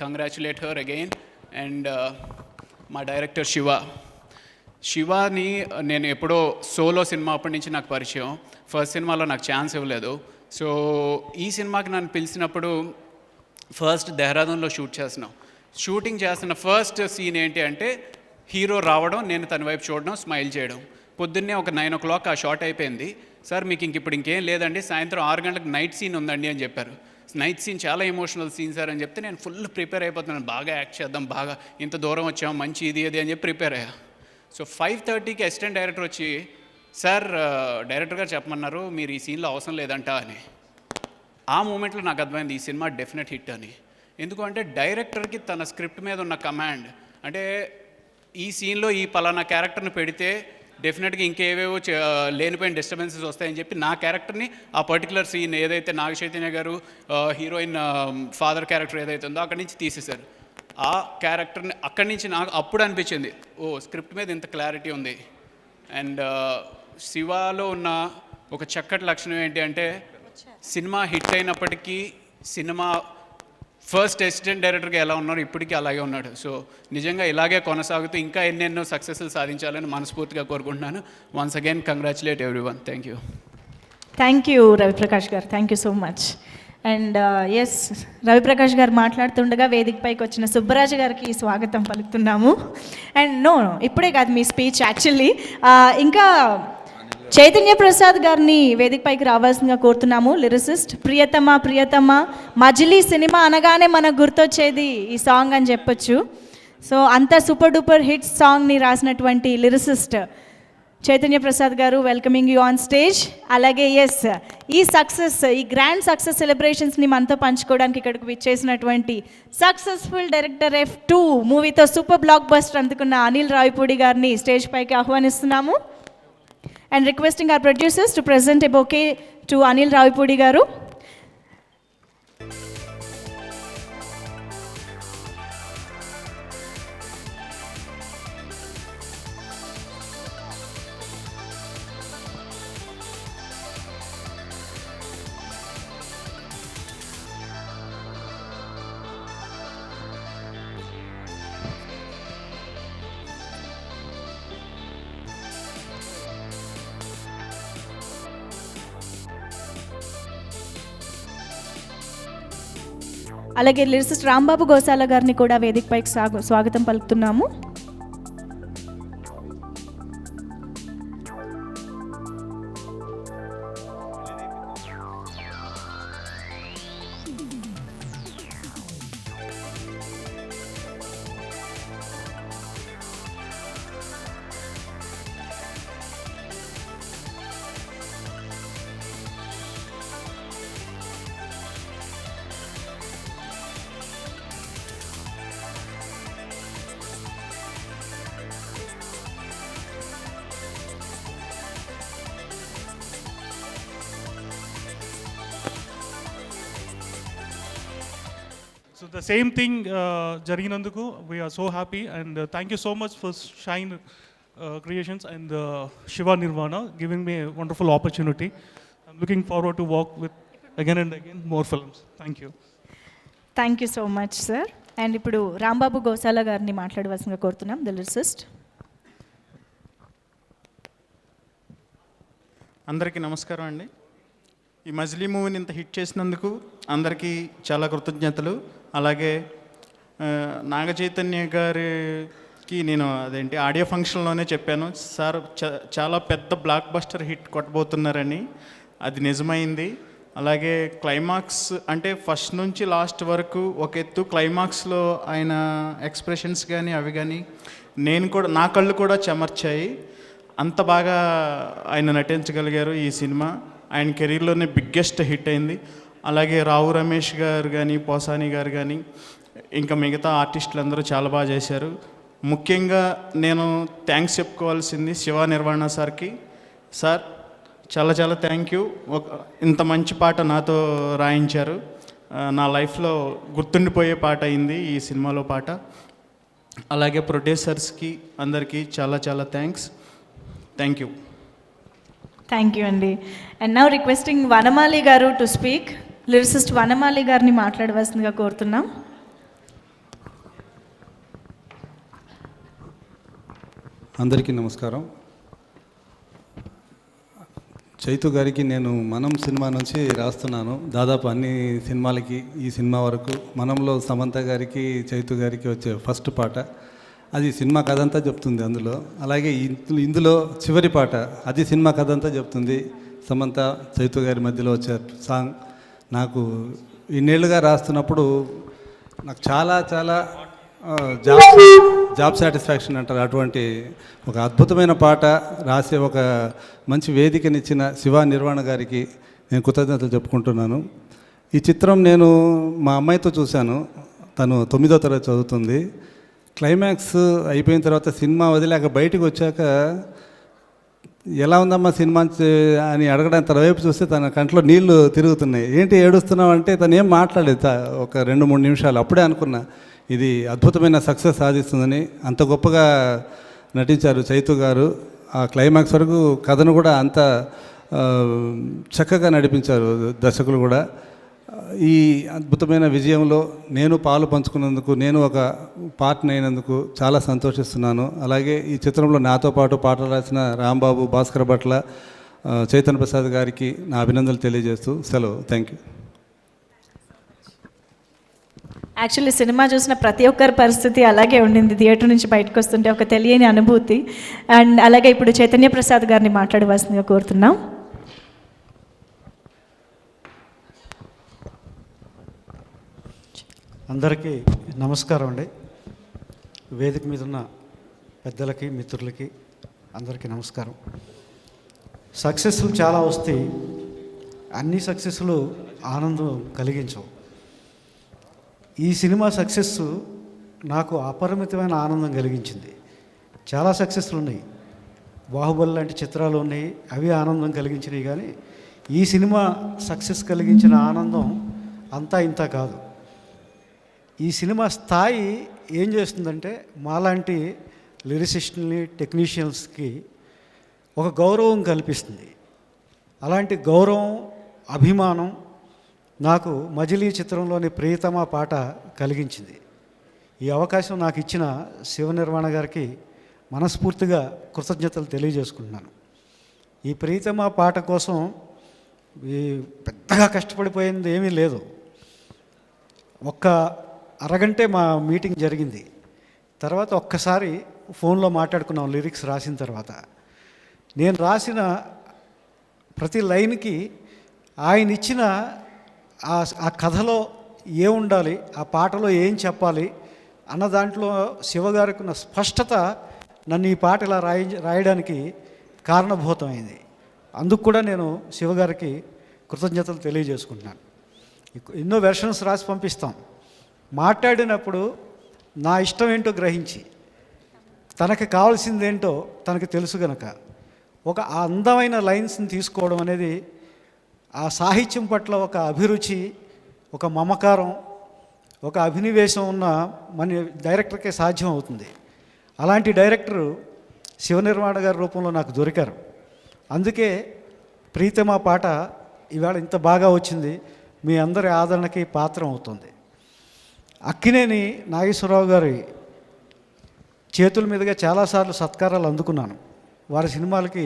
congratulate her again. And మా డైరెక్టర్ శివాని నేను ఎప్పుడో సోలో సినిమా అప్పటి నుంచి నాకు పరిచయం. ఫస్ట్ సినిమాలో నాకు ఛాన్స్ ఇవ్వలేదు. సో ఈ సినిమాకి నన్ను పిలిచినప్పుడు ఫస్ట్ దెహ్రాదూన్లో షూటింగ్ చేస్తున్న ఫస్ట్ సీన్ ఏంటి అంటే హీరో రావడం, నేను తన వైపు చూడడం, స్మైల్ చేయడం. పొద్దున్నే ఒక 9 o'clock ఆ షాట్ అయిపోయింది. సార్ మీకు ఇప్పుడు ఇంకేం లేదండి, సాయంత్రం 6 గంటలకు నైట్ సీన్ ఉందండి అని చెప్పారు. నైట్ సీన్ చాలా ఎమోషనల్ సీన్ సార్ అని చెప్తే నేను ఫుల్ ప్రిపేర్ అయిపోతున్నాను, బాగా యాక్ట్ చేద్దాం, బాగా ఇంత దూరం వచ్చాము, మంచి ఇది అని చెప్పి ప్రిపేర్ అయ్యా. సో 5:30కి అసిస్టెంట్ డైరెక్టర్ వచ్చి, సార్ డైరెక్టర్ గారు చెప్పమన్నారు మీరు ఈ సీన్లో అవసరం లేదంట అని. ఆ మూమెంట్లో నాకు అర్థమైంది ఈ సినిమా డెఫినెట్ హిట్ అని. ఎందుకంటే డైరెక్టర్కి తన స్క్రిప్ట్ మీద ఉన్న కమాండ్, అంటే ఈ సీన్లో ఈ పలానా క్యారెక్టర్ని పెడితే డెఫినెట్గా ఇంకేవేవో లేనిపోయిన డిస్టర్బెన్సెస్ వస్తాయని చెప్పి నా క్యారెక్టర్ని ఆ పర్టికులర్ సీన్ ఏదైతే నాగ చైతన్య గారు హీరోయిన్ ఫాదర్ క్యారెక్టర్ ఏదైతే ఉందో అక్కడి నుంచి తీసేశారు. ఆ క్యారెక్టర్ని అక్కడి నుంచి నాకు అప్పుడు అనిపించింది, ఓ స్క్రిప్ట్ మీద ఇంత క్లారిటీ ఉంది. అండ్ శివాలో ఉన్న ఒక చక్కటి లక్షణం ఏంటి అంటే సినిమా హిట్ అయినప్పటికీ సినిమా ఫస్ట్ అసిస్టెంట్ డైరెక్టర్గా ఎలా ఉన్నారో ఇప్పటికీ అలాగే ఉన్నాడు. సో నిజంగా ఇలాగే కొనసాగుతూ ఇంకా ఎన్నెన్నో సక్సెస్లు సాధించాలని మనస్ఫూర్తిగా కోరుకుంటున్నాను. Once again congratulate everyone. Thank you. Thank you Raviprakash garu, thank you so much. And yes, Raviprakash garu మాట్లాడుతుండగా వేదికపైకి వచ్చిన సుబ్బరాజు గారికి స్వాగతం పలుకుతున్నాము. అండ్ నో ఇప్పుడే కాదు మీ స్పీచ్ యాక్చువల్లీ, ఇంకా చైతన్య ప్రసాద్ గారిని వేదికపైకి రావాల్సిందిగా కోరుతున్నాము. లిరిసిస్ట్ ప్రియతమ ప్రియతమ మజిలీ సినిమా అనగానే మనకు గుర్తొచ్చేది ఈ సాంగ్ అని చెప్పొచ్చు. సో అంత సూపర్ డూపర్ హిట్ సాంగ్ని రాసినటువంటి లిరిసిస్ట్ చైతన్య ప్రసాద్ గారు, వెల్కమింగ్ యూ ఆన్ స్టేజ్. అలాగే ఎస్, ఈ సక్సెస్, ఈ గ్రాండ్ సక్సెస్ సెలబ్రేషన్స్ని మనతో పంచుకోవడానికి ఇక్కడికి విచ్చేసినటువంటి సక్సెస్ఫుల్ డైరెక్టర్ F2 మూవీతో సూపర్ బ్లాక్ బస్టర్ అందుకున్న అనిల్ రావిపూడి గారిని స్టేజ్ పైకి ఆహ్వానిస్తున్నాము. And requesting our producers to present a bouquet to Anil Ravipudi garu. అలాగే లిరిసిస్ట్ రాంబాబు గోసాల గారిని కూడా వేదికపైకి స్వాగతం పలుకుతున్నాము. So the same thing జరిగినందుకు we are so happy and thank you so much for Shine Creations and Shiva Nirvana giving me a wonderful opportunity. I'm looking forward to work with again and again more films. Thank you. Thank you so much sir. And ఇప్పుడు రాంబాబు గోసాల గారిని మాట్లాడవలసిందిగా కోరుతున్నాం, the lyricist. అందరికీ నమస్కారం అండి. ఈ మజిలీ మూవీని ఇంత హిట్ చేసినందుకు అందరికీ చాలా కృతజ్ఞతలు. అలాగే నాగ చైతన్య గారికి నేను అదేంటి ఆడియో ఫంక్షన్లోనే చెప్పాను, సార్ చాలా పెద్ద బ్లాక్ బస్టర్ హిట్ కొట్టబోతున్నారని. అది నిజమైంది. అలాగే క్లైమాక్స్ అంటే ఫస్ట్ నుంచి లాస్ట్ వరకు ఒక ఎత్తు, క్లైమాక్స్లో ఆయన ఎక్స్ప్రెషన్స్ కానీ అవి కానీ నా కళ్ళు కూడా చెమర్చాయి. అంత బాగా ఆయన నటించగలిగారు ఈ సినిమా. ఆయన కెరీర్లోనే బిగ్గెస్ట్ హిట్ అయింది. అలాగే రావు రమేష్ గారు కానీ, పోసాని గారు కానీ, ఇంకా మిగతా ఆర్టిస్టులు అందరూ చాలా బాగా చేశారు. ముఖ్యంగా నేను థ్యాంక్స్ చెప్పుకోవాల్సింది శివ నిర్వాణ సార్కి. సార్ చాలా చాలా థ్యాంక్ యూ. ఇంత మంచి పాట నాతో రాయించారు. నా లైఫ్లో గుర్తుండిపోయే పాట అయింది ఈ సినిమాలో పాట. అలాగే ప్రొడ్యూసర్స్కి అందరికీ చాలా చాలా thanks. Thank you. Thank you అండి. అండ్ నౌ రిక్వెస్టింగ్ వనమాలి గారు టు స్పీక్. లిరిసిస్ట్ వనమాలి గారిని మాట్లాడవలసిందిగా కోరుతున్నాం. అందరికీ నమస్కారం. చైతు గారికి నేను మనం సినిమా నుంచి రాస్తున్నాను. దాదాపు అన్ని సినిమాలకి ఈ సినిమా వరకు మనంలో సమంత గారికి చైతు గారికి వచ్చే ఫస్ట్ పాట, అది సినిమా కథ అంతా చెప్తుంది అందులో. అలాగే ఇందులో చివరి పాట, అది సినిమా కథ అంతా చెప్తుంది. సమంత చైతు గారి మధ్యలో వచ్చే సాంగ్ నాకు ఇన్నేళ్ళుగా రాస్తున్నప్పుడు నాకు చాలా చాలా జాబ్ జాబ్ సాటిస్ఫాక్షన్ అంటారు, అటువంటి ఒక అద్భుతమైన పాట రాసే ఒక మంచి వేదికనిచ్చిన శివ నిర్వాణ గారికి నేను కృతజ్ఞతలు చెప్పుకుంటున్నాను. ఈ చిత్రం నేను మా అమ్మాయితో చూశాను, తను 9వ తరగతి చదువుతుంది. క్లైమాక్స్ అయిపోయిన తర్వాత సినిమా వదిలేక బయటికి వచ్చాక ఎలా ఉందమ్మా సినిమా అని అడగడానికి తన వైపు చూస్తే తన కంట్లో నీళ్లు తిరుగుతున్నాయి. ఏంటి ఏడుస్తున్నావు అంటే తను ఏం మాట్లాడలేదు ఒక 2-3 నిమిషాలు. అప్పుడే అనుకున్నా ఇది అద్భుతమైన సక్సెస్ సాధిస్తుందని. అంత గొప్పగా నటించారు చైతు గారు. ఆ క్లైమాక్స్ వరకు కథను కూడా అంత చక్కగా నడిపించారు దర్శకులు కూడా. ఈ అద్భుతమైన విజయంలో నేను పాలు పంచుకున్నందుకు, నేను ఒక పార్ట్ని అయినందుకు చాలా సంతోషిస్తున్నాను. అలాగే ఈ చిత్రంలో నాతో పాటు పాటలు రాసిన రాంబాబు, భాస్కర్ భట్ల, చైతన్య ప్రసాద్ గారికి నా అభినందనలు తెలియజేస్తూ సెలవు. Thank you. యాక్చువల్లీ సినిమా చూసిన ప్రతి ఒక్కరి పరిస్థితి అలాగే ఉండింది. థియేటర్ నుంచి బయటకు వస్తుంటే ఒక తెలియని అనుభూతి. అండ్ అలాగే ఇప్పుడు చైతన్య ప్రసాద్ గారిని మాట్లాడవలసిందిగా కోరుతున్నాం. అందరికీ నమస్కారం అండి. వేదిక మీద ఉన్న పెద్దలకి, మిత్రులకి అందరికీ నమస్కారం. సక్సెస్లు చాలా వస్తాయి, అన్ని సక్సెస్లు ఆనందం కలిగించవు. ఈ సినిమా సక్సెస్ నాకు అపరిమితమైన ఆనందం కలిగించింది. చాలా సక్సెస్లు ఉన్నాయి, బాహుబలి లాంటి చిత్రాలు ఉన్నాయి, అవి ఆనందం కలిగించినాయి. కానీ ఈ సినిమా సక్సెస్ కలిగించిన ఆనందం అంతా ఇంత కాదు. ఈ సినిమా స్థాయి ఏం చేస్తుందంటే మాలాంటి లిరిసిస్టుల్ని, టెక్నీషియన్స్కి ఒక గౌరవం కల్పిస్తుంది. అలాంటి గౌరవం, అభిమానం నాకు మజిలీ చిత్రంలోని ప్రియతమ పాట కలిగించింది. ఈ అవకాశం నాకు ఇచ్చిన శివ నిర్వాణ గారికి మనస్ఫూర్తిగా కృతజ్ఞతలు తెలియజేసుకుంటున్నాను. ఈ ప్రియతమ పాట కోసం పెద్దగా కష్టపడిపోయింది ఏమీ లేదు. ఒక్క అరగంటే మా మీటింగ్ జరిగింది. తర్వాత ఒక్కసారి ఫోన్లో మాట్లాడుకున్నాం లిరిక్స్ రాసిన తర్వాత. నేను రాసిన ప్రతి లైన్కి ఆయన ఇచ్చిన ఆ కథలో ఏముండాలి, ఆ పాటలో ఏం చెప్పాలి అన్న దాంట్లో శివగారికి ఉన్న స్పష్టత నన్ను ఈ పాట ఇలా రాయడానికి కారణభూతమైంది. అందుకు కూడా నేను శివగారికి కృతజ్ఞతలు తెలియజేసుకుంటున్నాను. ఎన్నో వెర్షన్స్ రాసి పంపిస్తాం. మాట్లాడినప్పుడు నా ఇష్టం ఏంటో గ్రహించి తనకి కావాల్సిందేంటో తనకి తెలుసు గనక ఒక అందమైన లైన్స్ని తీసుకోవడం అనేది ఆ సాహిత్యం పట్ల ఒక అభిరుచి, ఒక మమకారం, ఒక అభినివేశం ఉన్న మన డైరెక్టర్కే సాధ్యం అవుతుంది. అలాంటి డైరెక్టరు శివ నిర్వాణ గారి రూపంలో నాకు దొరికారు. అందుకే ప్రీతమ పాట ఇవాళ ఇంత బాగా వచ్చింది, మీ అందరి ఆదరణకి పాత్రం అవుతుంది. అక్కినేని నాగేశ్వరరావు గారి చేతుల మీదుగా చాలాసార్లు సత్కారాలు అందుకున్నాను. వారి సినిమాలకి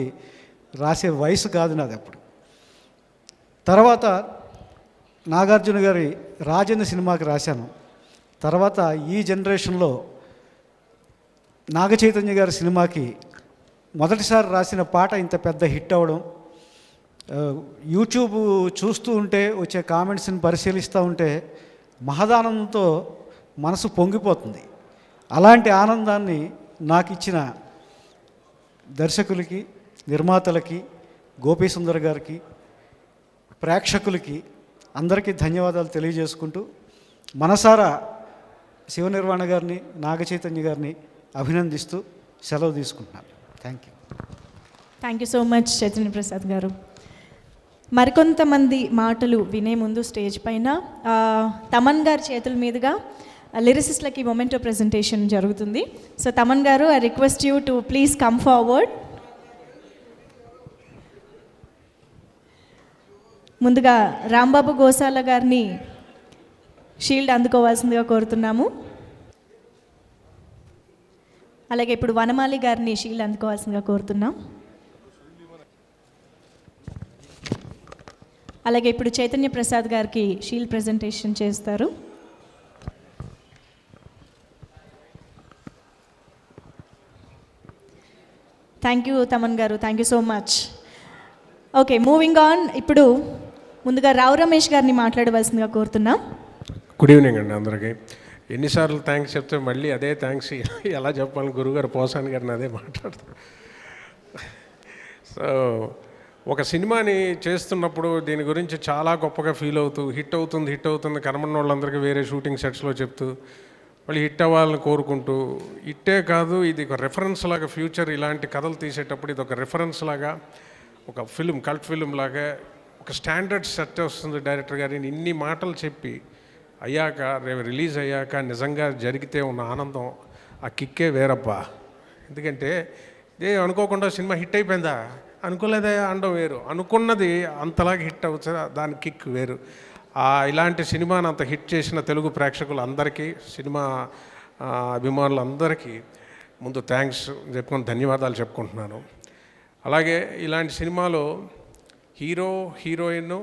రాసే వయసు కాదు నాది అప్పుడు. తర్వాత నాగార్జున గారి రాజన్న సినిమాకి రాశాను. తర్వాత ఈ జనరేషన్లో నాగ చైతన్య గారి సినిమాకి మొదటిసారి రాసిన పాట ఇంత పెద్ద హిట్ అవ్వడం, యూట్యూబ్ చూస్తూ ఉంటే వచ్చే కామెంట్స్ని పరిశీలిస్తూ ఉంటే మహదానందంతో మనసు పొంగిపోతుంది. అలాంటి ఆనందాన్ని నాకు ఇచ్చిన దర్శకులకి, నిర్మాతలకి, గోపీసుందర్ గారికి, ప్రేక్షకులకి అందరికీ ధన్యవాదాలు తెలియజేసుకుంటూ మనసారా శివ నిర్వాణ గారిని, నాగ చైతన్య గారిని అభినందిస్తూ సెలవు తీసుకుంటున్నాను. Thank you. Thank you so much Chaitanya Prasad గారు. మరికొంతమంది మాటలు వినే ముందు స్టేజ్ పైన తమన్ గారి చేతుల మీదుగా లిరిసిస్ట్లకి మొమెంటో ప్రెజెంటేషన్ జరుగుతుంది. సో తమన్ గారు, I request you to please come forward. ముందుగా రాంబాబు గోసాల గారిని షీల్డ్ అందుకోవాల్సిందిగా కోరుతున్నాము. అలాగే ఇప్పుడు వనమాలి గారిని షీల్డ్ అందుకోవాల్సిందిగా కోరుతున్నాం. అలాగే ఇప్పుడు చైతన్య ప్రసాద్ గారికి షీల్డ్ ప్రజెంటేషన్ చేస్తారు. థ్యాంక్ యూ తమన్ గారు, thank you so much. Okay, moving on. ఇప్పుడు ముందుగా రావు రమేష్ గారిని మాట్లాడవలసిందిగా కోరుతున్నాం. గుడ్ ఈవినింగ్ అండి అందరికీ. ఎన్నిసార్లు థ్యాంక్స్ చెప్తే మళ్ళీ అదే థ్యాంక్స్ ఎలా చెప్పాలని గురుగారు పోసాని గారిని అదే మాట్లాడతారు. సో ఒక సినిమాని చేస్తున్నప్పుడు దీని గురించి చాలా గొప్పగా ఫీల్ అవుతూ హిట్ అవుతుంది కనబడిన వాళ్ళందరికీ వేరే షూటింగ్ సెట్స్లో చెప్తూ మళ్ళీ హిట్ అవ్వాలని కోరుకుంటూ హిట్టే కాదు ఇది ఒక రెఫరెన్స్ లాగా ఫ్యూచర్ ఇలాంటి కథలు తీసేటప్పుడు ఇది ఒక రెఫరెన్స్ లాగా ఒక ఫిల్మ్ కల్ట్ ఫిల్మ్ లాగా ఒక స్టాండర్డ్ సెట్ వస్తుంది డైరెక్టర్ గారిని ఇన్ని మాటలు చెప్పి అయ్యాక రేపు రిలీజ్ అయ్యాక నిజంగా జరిగితే ఉన్న ఆనందం ఆ కిక్కే వేరబ్బా. ఎందుకంటే ఇదే అనుకోకుండా సినిమా హిట్ అయిపోయిందా అనుకోలేదా అనడం వేరు, అనుకున్నది అంతలాగా హిట్ అవుతుంది దాని కిక్ వేరు. ఇలాంటి సినిమాని అంత హిట్ చేసిన తెలుగు ప్రేక్షకులందరికీ సినిమా అభిమానులందరికీ ముందు థ్యాంక్స్ చెప్పుకొని ధన్యవాదాలు చెప్పుకుంటున్నాను. అలాగే ఇలాంటి సినిమాలో హీరో హీరోయిన్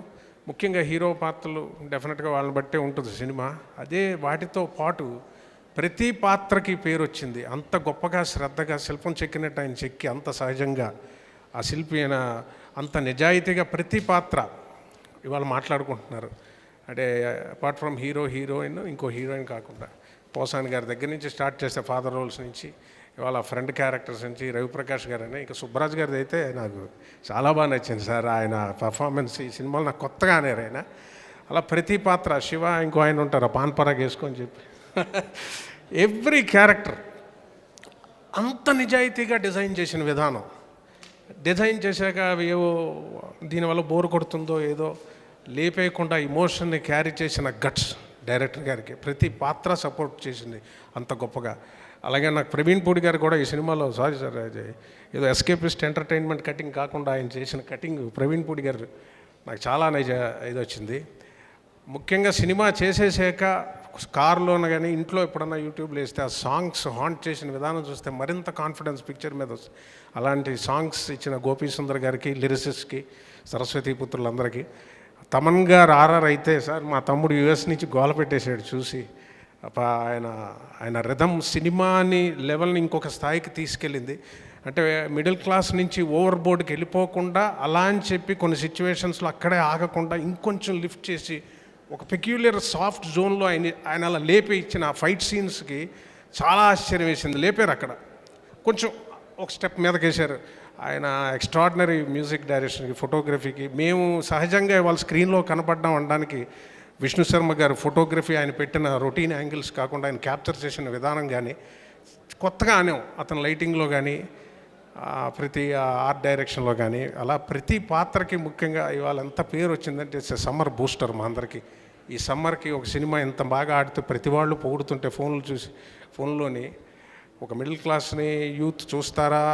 ముఖ్యంగా హీరో పాత్రలు డెఫినెట్గా వాళ్ళని బట్టే ఉంటుంది సినిమా. అదే వాటితో పాటు ప్రతి పాత్రకి పేరు వచ్చింది. అంత గొప్పగా శ్రద్ధగా శిల్పం చెక్కినట్టు ఆయన చెక్కి అంత సహజంగా ఆ శిల్పి అయిన అంత నిజాయితీగా ప్రతి పాత్ర ఇవాళ మాట్లాడుకుంటున్నారు. అంటే అపార్ట్ ఫ్రమ్ హీరోయిన్ ఇంకో హీరోయిన్ కాకుండా పోసాని గారి దగ్గర నుంచి స్టార్ట్ చేస్తే ఫాదర్ రోల్స్ నుంచి ఇవాళ ఫ్రెండ్ క్యారెక్టర్స్ నుంచి రవిప్రకాష్ గారు అని ఇంకా సుబ్బరాజ్ గారిది అయితే నాకు చాలా బాగా నచ్చింది సార్. ఆయన పర్ఫార్మెన్స్ ఈ సినిమాలో నాకు కొత్తగా అనేరు ఆయన. అలా ప్రతి పాత్ర శివ ఇంకో ఆయన ఉంటారు పాన్ పరాగ్ వేసుకొని చెప్పి ఎవ్రీ క్యారెక్టర్ అంత నిజాయితీగా డిజైన్ చేసిన విధానం, డిజైన్ చేశాక అవి ఏవో దీనివల్ల బోర్ కొడుతుందో ఏదో లేపేయకుండా ఇమోషన్ని క్యారీ చేసిన గట్స్ డైరెక్టర్ గారికి ప్రతి పాత్ర సపోర్ట్ చేసింది అంత గొప్పగా. అలాగే నాకు ప్రవీణ్ పూడి గారు కూడా ఈ సినిమాలో సారీ సార్ ఏదో ఎస్కేపిస్ట్ ఎంటర్టైన్మెంట్ కటింగ్ కాకుండా ఆయన చేసిన కటింగ్ ప్రవీణ్ పూడి గారు నాకు చాలా ఇది వచ్చింది. ముఖ్యంగా సినిమా చేసేసాక కారులోన కానీ ఇంట్లో ఎప్పుడన్నా యూట్యూబ్లో వేస్తే ఆ సాంగ్స్ హాంట్ చేసిన విధానం చూస్తే మరింత కాన్ఫిడెన్స్ పిక్చర్ మీద వస్తుంది. అలాంటి సాంగ్స్ ఇచ్చిన గోపీ సుందర్ గారికి, లిరిసిస్ట్కి, సరస్వతి పుత్రులందరికీ. తమన్ గారు ఆర్ఆర్ అయితే సార్ మా తమ్ముడు యుఎస్ నుంచి గోల పెట్టేశాడు చూసి. ఆయన రిథమ్ సినిమాని లెవెల్ని ఇంకొక స్థాయికి తీసుకెళ్ళింది. అంటే మిడిల్ క్లాస్ నుంచి ఓవర్ బోర్డ్కి వెళ్ళిపోకుండా అలా అని చెప్పి కొన్ని సిచ్యువేషన్స్లో అక్కడే ఆగకుండా ఇంకొంచెం లిఫ్ట్ చేసి ఒక పెక్యులర్ సాఫ్ట్ జోన్లో ఆయన అలా లేపి ఇచ్చిన ఫైట్ సీన్స్కి చాలా ఆశ్చర్యం వేసింది. లేపారు అక్కడ కొంచెం ఒక స్టెప్ మీదకి వేశారు. ఆయన ఎక్స్ట్రాడినరీ మ్యూజిక్ డైరెక్షన్కి, ఫోటోగ్రఫీకి మేము సహజంగా వాళ్ళ స్క్రీన్లో కనపడ్డాం అనడానికి విష్ణు శర్మ గారు ఫోటోగ్రఫీ ఆయన పెట్టిన రొటీన్ యాంగిల్స్ కాకుండా ఆయన క్యాప్చర్ చేసిన విధానం కానీ కొత్తగా అనేం అతని లైటింగ్లో కానీ ప్రతి ఆర్ట్ డైరెక్షన్లో కానీ అలా ప్రతి పాత్రకి ముఖ్యంగా ఇవాళ ఎంత పేరు వచ్చిందంటే ఇట్స్ సమ్మర్ బూస్టర్ మా అందరికీ. ఈ సమ్మర్కి ఒక సినిమా ఎంత బాగా ఆడితే ప్రతి వాళ్ళు పొగుడుతుంటే ఫోన్లు చూసి ఫోన్లోని ఒక మిడిల్ క్లాస్ని యూత్ చూస్తారా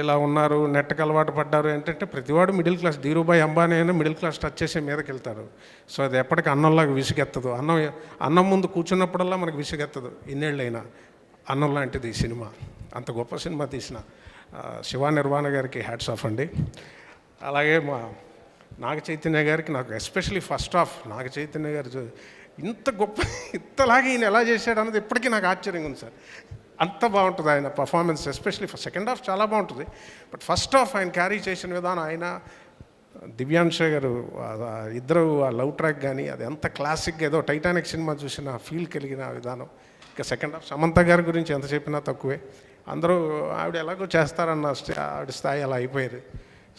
ఇలా ఉన్నారు నెట్కి అలవాటు పడ్డారు ఏంటంటే ప్రతివాడు మిడిల్ క్లాస్ ధీరుభాయ్ అంబానీ అయినా మిడిల్ క్లాస్ టచ్ చేసే మీదకి వెళ్తారు. సో అది ఎప్పటికీ అన్నంలాగా విసుగెత్తదు. అన్నం ముందు కూర్చున్నప్పుడల్లా మనకు విసుగెత్తదు. ఇన్నేళ్ళైనా అన్నం లాంటిది ఈ సినిమా. అంత గొప్ప సినిమా తీసిన శివ నిర్వాణ గారికి హ్యాట్స్ ఆఫ్ అండి. అలాగే మా నాగ చైతన్య గారికి నాకు especially first half Naga Chaitanya గారు ఇంత గొప్ప ఇంతలాగా ఈయన ఎలా చేశాడు అన్నది ఇప్పటికీ నాకు ఆశ్చర్యంగా ఉంది సార్. అంత బాగుంటుంది ఆయన పర్ఫార్మెన్స్. ఎస్పెషలీ సెకండ్ హాఫ్ చాలా బాగుంటుంది, బట్ ఫస్ట్ హాఫ్ ఆయన క్యారీ చేసిన విధానం ఆయన దివ్యాంశ గారు ఇద్దరు ఆ లవ్ ట్రాక్ కానీ అది ఎంత క్లాసిక్గా ఏదో టైటానిక్ సినిమా చూసిన ఫీల్ కలిగిన విధానం. ఇక సెకండ్ హాఫ్ సమంత గారి గురించి ఎంత చెప్పినా తక్కువే. అందరూ ఆవిడ ఎలాగో చేస్తారన్న ఆవిడ స్థాయి అలా అయిపోయారు.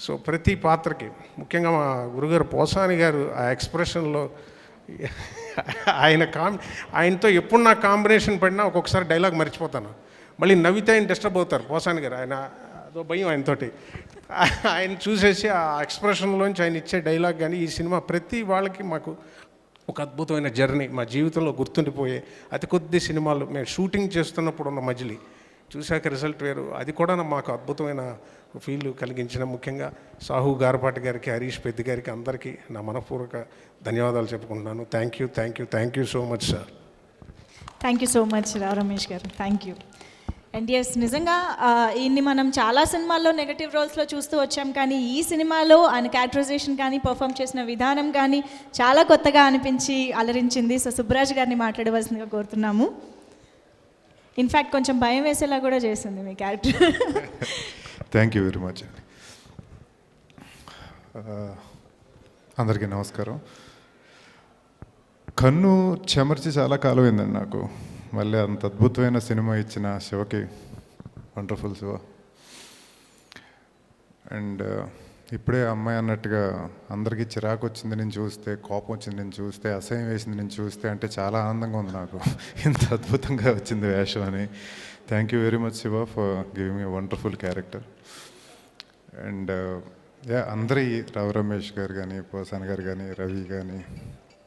సో ప్రతి పాత్రకి ముఖ్యంగా మా గురుగారు పోసాని గారు ఆ ఎక్స్ప్రెషన్లో ఆయనతో ఎప్పుడు నా కాంబినేషన్ పడినా ఒక్కొక్కసారి డైలాగ్ మర్చిపోతాను. మళ్ళీ నవ్వితే ఆయన డిస్టర్బ్ అవుతారు పోసాని గారు. ఆయన అదో భయం ఆయనతోటి. ఆయన చూసేసి ఆ ఎక్స్ప్రెషన్లోంచి ఆయన ఇచ్చే డైలాగ్ కానీ ఈ సినిమా ప్రతి వాళ్ళకి మాకు ఒక అద్భుతమైన జర్నీ. మా జీవితంలో గుర్తుండిపోయే అతి కొద్ది సినిమాలు మేము షూటింగ్ చేస్తున్నప్పుడు ఉన్న మజిలీ చూశాక రిజల్ట్ వేరు. అది కూడా మాకు అద్భుతమైన ఫీల్ కలిగించిన ముఖ్యంగా సాహు గారపాటి గారికి, హరీష్ పెద్ది గారికి అందరికీ నా మనపూర్వక ధన్యవాదాలు చెప్పుకుంటున్నాను. Thank you so much sir. Thank you so much Ramesh garu. Thank you. And yes, నిజంగా ఈయన్ని మనం చాలా సినిమాల్లో నెగటివ్ రోల్స్లో చూస్తూ వచ్చాం, కానీ ఈ సినిమాలో ఆయన క్యారెక్టరైజేషన్ కానీ పర్ఫామ్ చేసిన విధానం కానీ చాలా కొత్తగా అనిపించి అలరించింది. సో సుబ్బరాజ్ గారిని మాట్లాడవలసిందిగా కోరుతున్నాము. ఇన్ఫ్యాక్ట్ కొంచెం భయం వేసేలా కూడా చేసింది మీ character. Thank you very much. అందరికీ నమస్కారం. కన్ను చెమర్చి చాలా కాలం అయిందండి నాకు. మళ్ళీ అంత అద్భుతమైన సినిమా ఇచ్చిన శివకి వండర్ఫుల్ శివ. అండ్ ఇప్పుడే అమ్మాయి అన్నట్టుగా అందరికీ చిరాకు వచ్చింది నేను చూస్తే, కోపం వచ్చింది నేను చూస్తే, అసహ్యం వేసింది నేను చూస్తే అంటే చాలా ఆనందంగా ఉంది నాకు. ఇంత అద్భుతంగా వచ్చింది వేషం అని. Thank you very much Shiva for giving a wonderful character. And అందరి రావు రమేష్ గారు కానీ, పోసాన్ గారు కానీ, రవి కానీ,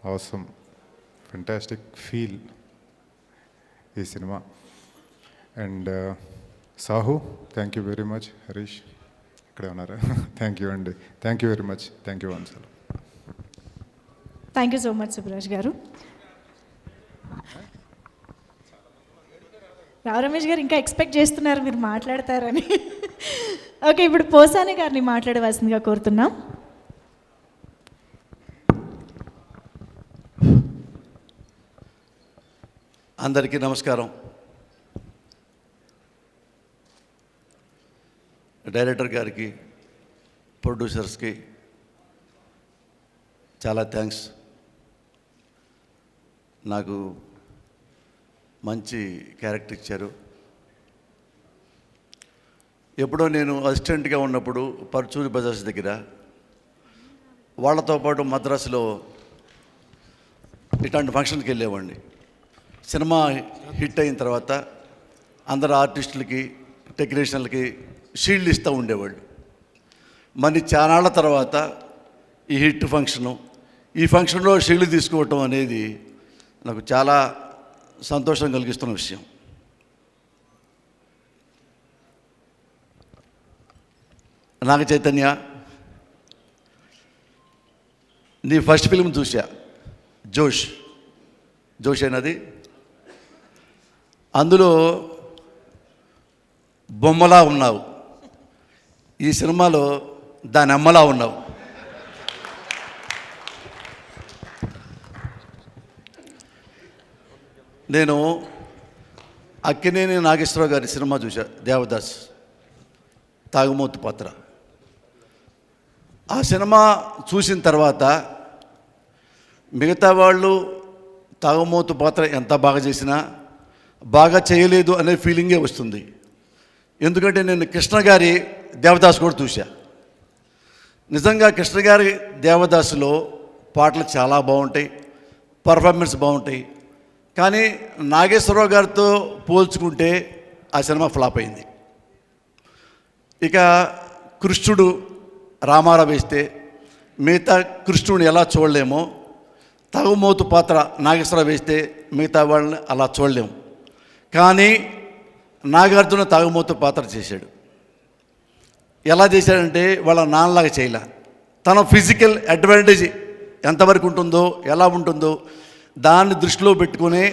అవసరం ఫెంటాస్టిక్ ఫీల్ ఈ cinema. And Sahu thank you very much. Harish ఇక్కడే ఉన్నారా? థ్యాంక్ యూ అండి. Thank you very much. Thank you once. Thank you so much Subraj గారు. రావు రమేష్ గారు ఇంకా ఎక్స్పెక్ట్ చేస్తున్నారు మీరు మాట్లాడతారని. ఓకే, ఇప్పుడు పోసాని గారిని మాట్లాడవలసిందిగా కోరుతున్నాం. అందరికీ నమస్కారం. డైరెక్టర్ గారికి, ప్రొడ్యూసర్స్కి చాలా థ్యాంక్స్. నాకు మంచి క్యారెక్టర్ ఇచ్చారు. ఎప్పుడో నేను అసిస్టెంట్గా ఉన్నప్పుడు పర్చూరి బజార్స్ దగ్గర వాళ్ళతో పాటు మద్రాసులో ఇట్లాంటి ఫంక్షన్కి వెళ్ళేవాడిని. సినిమా హిట్ అయిన తర్వాత అందరు ఆర్టిస్టులకి, టెక్నీషియన్లకి షీల్డ్ ఇస్తూ ఉండేవాళ్ళు. మరి చానాళ్ళ తర్వాత ఈ హిట్ ఫంక్షను, ఈ ఫంక్షన్లో షీల్డ్ తీసుకోవటం అనేది నాకు చాలా సంతోషం కలిగిస్తున్న విషయం. నాగ చైతన్య, నీ ఫస్ట్ ఫిల్మ్ చూసా, జోష్ అయినది. అందులో బొమ్మలా ఉన్నావు, ఈ సినిమాలో దాని అమ్మలా ఉన్నావు. నేను అక్కినేని నాగేశ్వరరావు గారి సినిమా చూసా, దేవదాస్, తాగుమూతు పాత్ర. ఆ సినిమా చూసిన తర్వాత మిగతా వాళ్ళు తాగుమూతు పాత్ర ఎంత బాగా చేసినా బాగా చేయలేదు అనే ఫీలింగే వస్తుంది. ఎందుకంటే నేను కృష్ణ గారి దేవదాస్ కూడా చూసా. నిజంగా కృష్ణ గారి దేవదాసులో పాటలు చాలా బాగుంటాయి, పర్ఫార్మెన్స్ బాగుంటాయి. కానీ నాగేశ్వరరావు గారితో పోల్చుకుంటే ఆ సినిమా ఫ్లాప్ అయింది. ఇక కృష్ణుడు రామారావు వేస్తే మిగతా కృష్ణుడిని ఎలా చూడలేమో, తాగుమోతు పాత్ర నాగేశ్వరరావు వేస్తే మిగతా వాళ్ళని అలా చూడలేము. కానీ నాగార్జున తాగుమోతు పాత్ర చేశాడు. ఎలా చేశాడంటే వాళ్ళ నాన్నలాగా చేయలే. తన ఫిజికల్ అడ్వాంటేజ్ ఎంతవరకు ఉంటుందో, ఎలా ఉంటుందో దాన్ని దృష్టిలో పెట్టుకుని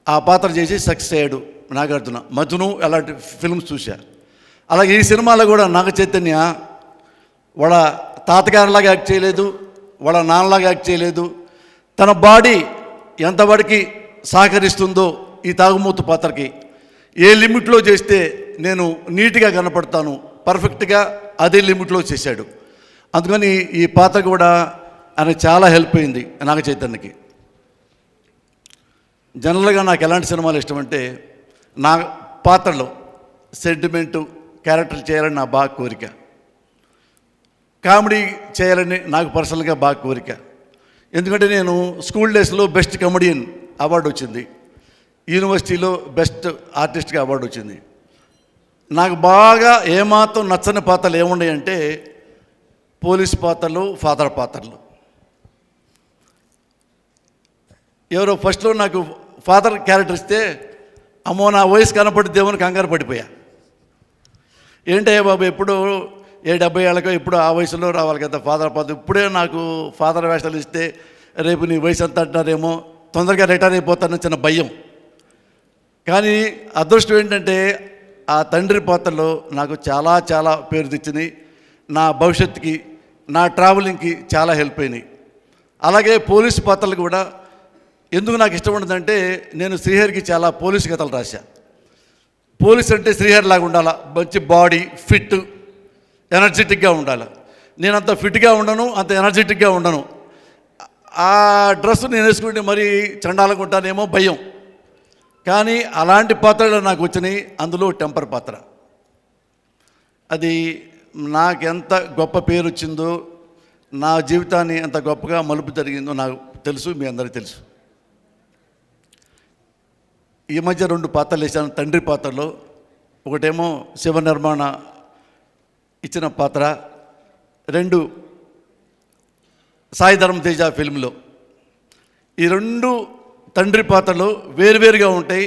ఆ పాత్ర చేసి సక్సెస్ అయ్యాడు నాగార్జున. మధును అలాంటి ఫిల్మ్స్ చూశా. అలాగే ఈ సినిమాలో కూడా నాగ చైతన్య వాళ్ళ తాతగారిలాగా యాక్ట్ చేయలేదు, వాళ్ళ నాన్నలాగా యాక్ట్ చేయలేదు. తన బాడీ ఎంతవరకు సహకరిస్తుందో ఈ తాగుమూతు పాత్రకి, ఏ లిమిట్లో చేస్తే నేను నీట్గా కనపడతాను, పర్ఫెక్ట్గా అదే లిమిట్లో చేశాడు. అందుకని ఈ పాత్ర కూడా ఆయనకు చాలా హెల్ప్ అయింది నాగ చైతన్యకి. జనరల్గా నాకు ఎలాంటి సినిమాలు ఇష్టం అంటే, నా పాత్రలో సెంటిమెంటు క్యారెక్టర్లు చేయాలని నా బాగా కోరిక, కామెడీ చేయాలని నాకు పర్సనల్గా బాగా కోరిక. ఎందుకంటే నేను స్కూల్ డేస్లో బెస్ట్ కమెడియన్ అవార్డు వచ్చింది, యూనివర్సిటీలో బెస్ట్ ఆర్టిస్ట్గా అవార్డు వచ్చింది. నాకు బాగా ఏమాత్రం నచ్చని పాత్రలు ఏమున్నాయంటే పోలీస్ పాత్రలు, ఫాదర్ పాత్రలు. ఎవరో ఫస్ట్లో నాకు ఫాదర్ క్యారెక్టర్ ఇస్తే అమ్మో నా వయసు కనపడిద్దేమో కంగారు పడిపోయా. ఏంటయ్యా బాబు, ఎప్పుడు 70 ఏళ్ళకో ఇప్పుడు ఆ వయసులో రావాలి కదా ఫాదర్ పాత్ర. ఇప్పుడే నాకు ఫాదర్ వేషాలు ఇస్తే రేపు నీ వయసు అంతా అంటారేమో, తొందరగా రిటైర్ అయిపోతానని చిన్న భయం. కానీ అదృష్టం ఏంటంటే ఆ తండ్రి పాత్రలో నాకు చాలా చాలా పేరు తెచ్చినాయి. నా భవిష్యత్తుకి, నా ట్రావెలింగ్కి చాలా హెల్ప్ అయినాయి. అలాగే పోలీసు పాత్రలు కూడా ఎందుకు నాకు ఇష్టం ఉండదంటే, నేను శ్రీహరికి చాలా పోలీసు కథలు రాశా. పోలీస్ అంటే శ్రీహరి లాగా ఉండాలి, మంచి బాడీ, ఫిట్, ఎనర్జెటిక్గా ఉండాలి. నేను అంత ఫిట్గా ఉండను, అంత ఎనర్జెటిక్గా ఉండను. ఆ డ్రెస్ నేను వేసుకుంటే మరీ చండాలంగా ఉంటానేమో భయం. కానీ అలాంటి పాత్రలు నాకు వచ్చినాయి. అందులో టెంపర్ పాత్ర, అది నాకెంత గొప్ప పేరు వచ్చిందో, నా జీవితాన్ని ఎంత గొప్పగా మలుపు జరిగిందో నాకు తెలుసు, మీ అందరికీ తెలుసు. ఈ మధ్య 2 పాత్రలు వేసాను తండ్రి పాత్రలో. ఒకటేమో శివ నిర్మాణ ఇచ్చిన పాత్ర, 2 సాయి ధర్మ తేజ ఫిల్మ్లో. ఈ 2 తండ్రి పాత్రలు వేరువేరుగా ఉంటాయి.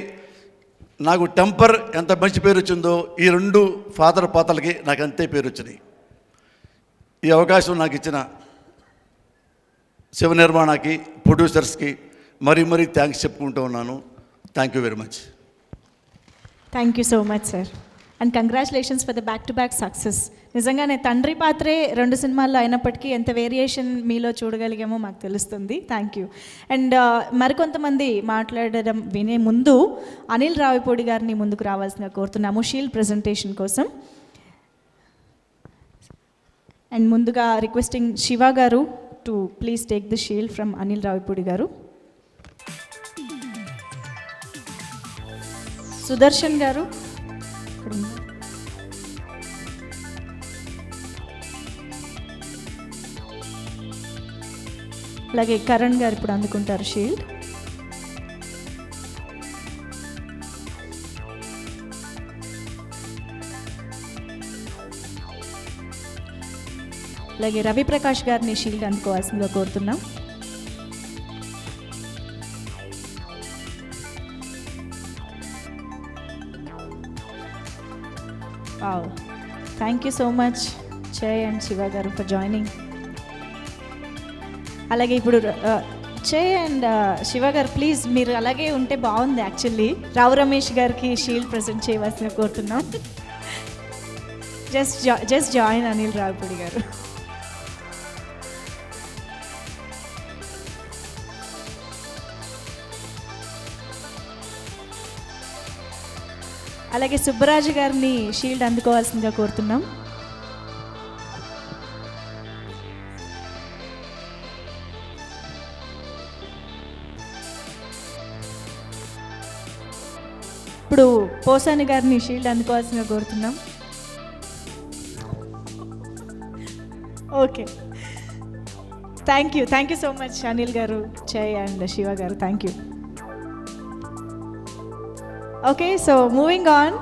నాకు టెంపర్ ఎంత మంచి పేరు వచ్చిందో, ఈ 2 ఫాదర్ పాత్రలకి నాకు అంతే పేరు వచ్చినాయి. ఈ అవకాశం నాకు ఇచ్చిన శివ నిర్మాణకి, ప్రొడ్యూసర్స్కి మరీ థ్యాంక్స్ చెప్పుకుంటూ ఉన్నాను. Thank you very much. Thank you so much sir, and congratulations for the back to back success. నిజంగానే తండ్రి పాత్రే 2 సినిమాల్లో అయినప్పటికీ ఎంత వేరియేషన్ మీలో చూడగలిగామో మాకు తెలుస్తుంది. Thank you. అండ్ మరికొంతమంది మాట్లాడడం వినే ముందు అనిల్ రావిపూడి గారిని ముందుకు రావాల్సిందిగా కోరుతున్నాము షీల్డ్ ప్రజెంటేషన్ కోసం. అండ్ ముందుగా రిక్వెస్టింగ్ శివ గారు to please take the shield from Anil Ravipudi గారు. సుదర్శన్ గారు, అలాగే కరణ్ గారు ఇప్పుడు అందుకుంటారు షీల్డ్. అలాగే రవిప్రకాష్ గారిని షీల్డ్ అందుకోవాల్సిందిగా కోరుతున్నాం. Wow, thank you so much Jai and Shiva గారు ఫర్ జాయినింగ్. అలాగే ఇప్పుడు జయ్ అండ్ శివ గారు ప్లీజ్ మీరు అలాగే ఉంటే బాగుంది. యాక్చువల్లీ రావు రమేష్ గారికి షీల్డ్ ప్రజెంట్ చేయవలసిందిగా కోరుతున్నాం. జస్ట్ జాయిన్ అనిల్ రావిపూడి గారు. అలాగే సుబ్బరాజు గారిని షీల్డ్ అందుకోవాల్సిందిగా కోరుతున్నాం. ఇప్పుడు పోసాని గారిని షీల్డ్ అందుకోవాల్సిందిగా కోరుతున్నాం. Okay, thank you so much Anil garu, Jay and Shiva garu, thank you. Okay, so moving on.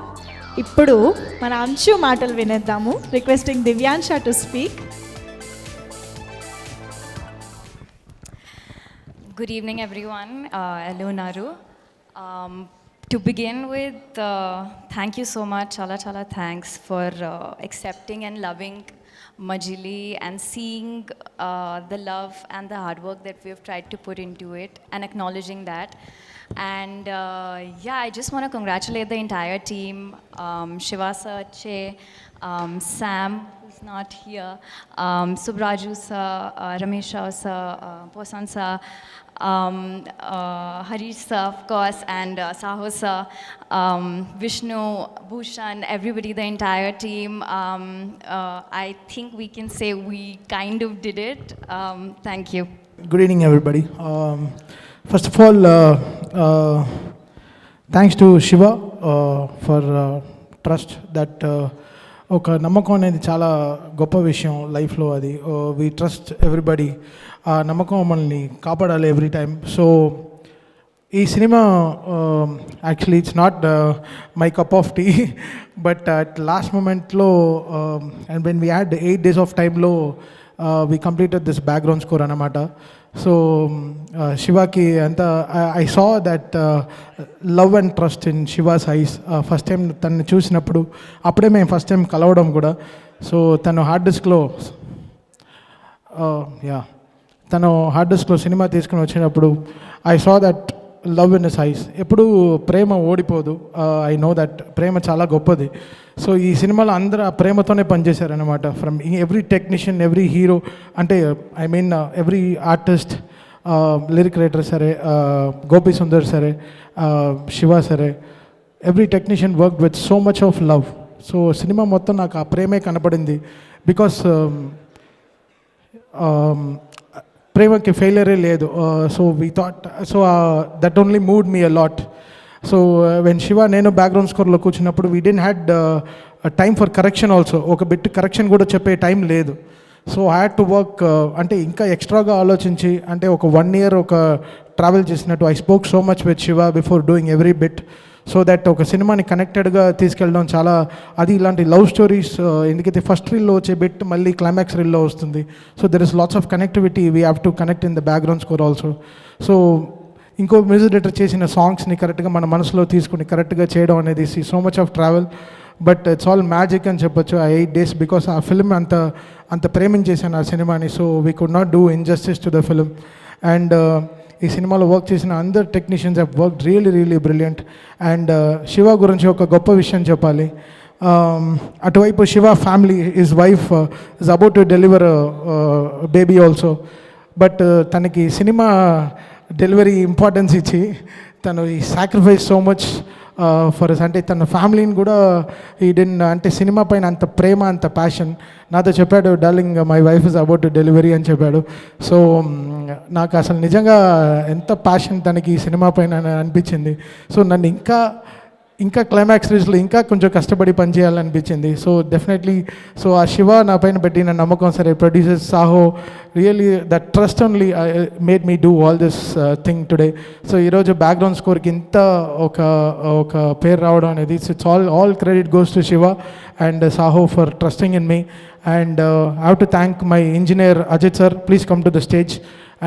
ఇప్పుడు మన అంశు మాటలు వినేద్దాము. Requesting Divyansha to speak. Good evening, everyone. Hello, Naru. To begin with, thank you so much. Chala thanks for accepting and loving Majili and seeing the love and the hard work that we have tried to put into it and acknowledging that. And yeah, I just want to congratulate the entire team, Shiva sir, Che, Sam, who's not here, Subraju sir, Ramesh Rao sir, Posan sir, Harish sir, of course, and Saho sir, Vishnu, Bhushan, everybody, the entire team. I think we can say we kind of did it. Thank you. Good evening, everybody. First of all, thanks to Shiva for trust that ఒక నమ్మకం అనేది చాలా గొప్ప విషయం లైఫ్లో. అది we trust everybody. ఆ నమ్మకం మనల్ని కాపాడాలి ఎవ్రీ టైం. సో ఈ cinema actually it's not my cup of tea, but at last మూమెంట్లో and when we had 8 days of టైంలో we completed this background score అన్నమాట. సో శివాకి అంతా I saw that love and trust in Siva's eyes. First time తను చూసినప్పుడు అప్పుడే మేము first time కలవడం కూడా. సో తను హార్డ్ డిస్క్లో సినిమా తీసుకుని వచ్చినప్పుడు I saw that love in his eyes. ఎప్పుడు ప్రేమ ఓడిపోదు. ఐ నో దట్ ప్రేమ చాలా గొప్పది. సో ఈ సినిమాలో అందరూ ఆ ప్రేమతోనే పనిచేశారనమాట. From every technician, every hero, అంటే I mean every artist, lyric writer సరే, గోపి సుందర్ సరే, శివ సరే, every technician work with so much of love. So cinema మొత్తం నాకు ఆ ప్రేమే కనపడింది. బికాస్ ప్రేమకి ఫెయిలరే లేదు. So we thought, so that only mood me a lot. So when Shiva నేను బ్యాక్గ్రౌండ్ స్కోర్లో కూర్చున్నప్పుడు we didn't had time for correction also. ఒక బిట్ కరెక్షన్ కూడా చెప్పే టైం లేదు. So I had to work, అంటే ఇంకా ఎక్స్ట్రాగా ఆలోచించి, అంటే ఒక 1 year ఒక ట్రావెల్ చేసినట్టు I spoke so much with Shiva before doing every bit, so that ఒక సినిమాని కనెక్టెడ్గా తీసుకెళ్ళడం చాలా, అది ఇలాంటి లవ్ స్టోరీస్ ఎందుకైతే ఫస్ట్ రీల్లో వచ్చే బిట్ మళ్ళీ క్లైమాక్స్ రీల్లో వస్తుంది. So there is lots of connectivity, we have to connect in the background score also. So ఇంకో మ్యూజిక్ డైరెక్టర్ చేసిన సాంగ్స్ని కరెక్ట్గా మన మనసులో తీసుకుని కరెక్ట్గా చేయడం అనేది so much of travel, but it's all magic అని చెప్పొచ్చు ఆ 8 days, బికాస్ ఆ ఫిల్మ్ అంత ప్రేమించేసాను ఆ సినిమాని. So we could not do injustice to the film. And ఈ సినిమాలో వర్క్ చేసిన అందరు technicians have work really brilliant. And Shiva గురించి ఒక గొప్ప విషయం చెప్పాలి. అటువైపు Shiva family, his wife is about to deliver baby also, but తనకి సినిమా డెలివరీ ఇంపార్టెన్స్ ఇచ్చి తను ఈ sacrifice so much for us, అంటే తన ఫ్యామిలీని కూడా ఈ అంటే సినిమా పైన అంత ప్రేమ, అంత ప్యాషన్. నాతో చెప్పాడు, darling my wife is about to delivery అని చెప్పాడు. సో నాకు అసలు నిజంగా ఎంత ప్యాషన్ తనకి ఈ సినిమా పైన అనిపించింది. సో నన్ను ఇంకా క్లైమాక్స్ రీజ్లో ఇంకా కొంచెం కష్టపడి పనిచేయాలనిపించింది. సో డెఫినెట్లీ, సో ఆ శివ నా పైన పెట్టిన నమ్మకం, సరే producers Sahu, really that trust only made me do all this thing today. So ఈరోజు బ్యాక్గ్రౌండ్ స్కోర్కి ఇంత ఒక పేరు రావడం అనేది, it's all credit goes to Shiva and Sahu for trusting in me. And I have to thank my engineer Ajith sir, please come to the stage.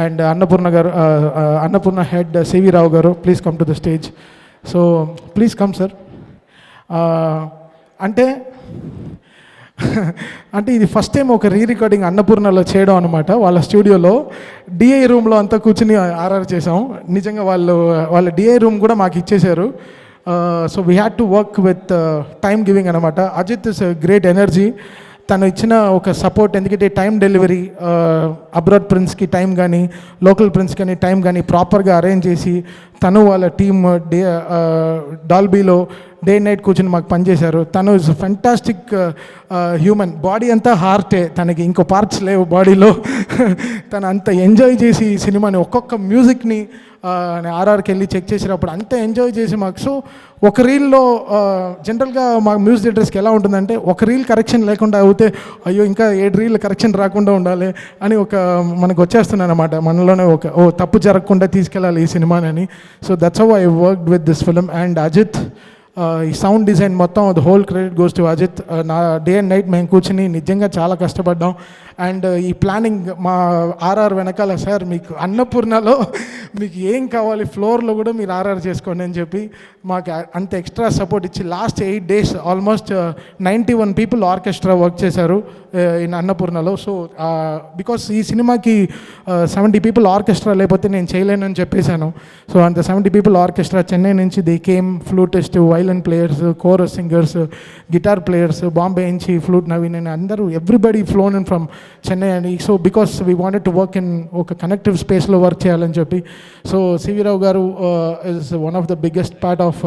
And Annapurna గారు, Annapurna head CV Rao గారు, please come to the stage. So please come sir. అంటే ఇది first time ఒక recording అన్నపూర్ణలో చేయడం అనమాట. వాళ్ళ స్టూడియోలో DI రూమ్లో అంతా కూర్చుని ఆర్ఆర్ చేసాం. నిజంగా వాళ్ళ డిఐ రూమ్ కూడా మాకు ఇచ్చేశారు. So we had to work with time giving అనమాట. అజిత్ ఇస్ గ్రేట్ ఎనర్జీ, తను ఇచ్చిన ఒక సపోర్ట్, ఎందుకంటే టైం డెలివరీ, అబ్రాడ్ ప్రిన్స్కి టైం కానీ లోకల్ ప్రిన్స్ కానీ టైం కానీ ప్రాపర్గా అరేంజ్ చేసి తను వాళ్ళ టీమ్ డాల్బీలో డే నైట్ కూర్చొని మాకు పనిచేశారు. తను ఇస్ ఫెంటాస్టిక్ హ్యూమన్. బాడీ అంతా హార్టే, తనకి ఇంకో పార్ట్స్ లేవు బాడీలో. తను అంత ఎంజాయ్ చేసి ఈ సినిమాని, ఒక్కొక్క మ్యూజిక్ని ఆర్ఆర్కి వెళ్ళి చెక్ చేసినప్పుడు అంత ఎంజాయ్ చేసి మాకు. సో ఒక రీల్లో జనరల్గా మా మ్యూజిక్ డైరెక్టర్స్కి ఎలా ఉంటుందంటే, ఒక రీల్ కరెక్షన్ లేకుండా అవుతే అయ్యో ఇంకా 7 రీల్ కరెక్షన్ రాకుండా ఉండాలి అని మనకు వచ్చేస్తున్నాను అనమాట మనలోనే, తప్పు జరగకుండా తీసుకెళ్ళాలి ఈ సినిమాని. So that's how I worked with this film. And Ajith, ఈ సౌండ్ డిజైన్ మొత్తం the whole credit goes to Ajith. నా డే అండ్ నైట్ మేము కూర్చుని నిజంగా చాలా కష్టపడ్డాం. అండ్ ఈ ప్లానింగ్ మా ఆర్ఆర్ వెనకాల, సార్ మీకు అన్నపూర్ణలో మీకు ఏం కావాలి ఫ్లోర్లో కూడా మీరు ఆర్ఆర్ చేసుకోండి అని చెప్పి మాకు అంత ఎక్స్ట్రా సపోర్ట్ ఇచ్చి last 8 days almost 91 people orchestra work చేశారు ఇన్ అన్నపూర్ణలో. సో బికాస్ ఈ సినిమాకి 70 people ఆర్కెస్ట్రా లేకపోతే నేను చేయలేనని చెప్పేశాను. సో అంత 70 people ఆర్కెస్ట్రా చెన్నై నుంచి they came, flutist, violin players, chorus singers, guitar players, Bombay నుంచి ఫ్లూట్ నవీన్ అని అందరూ, everybody flown in from Chennai అని. So because we wanted to work in ఒక కనెక్టివ్ స్పేస్లో వర్క్ చేయాలని చెప్పి. So CV Rao garu is one of the biggest part of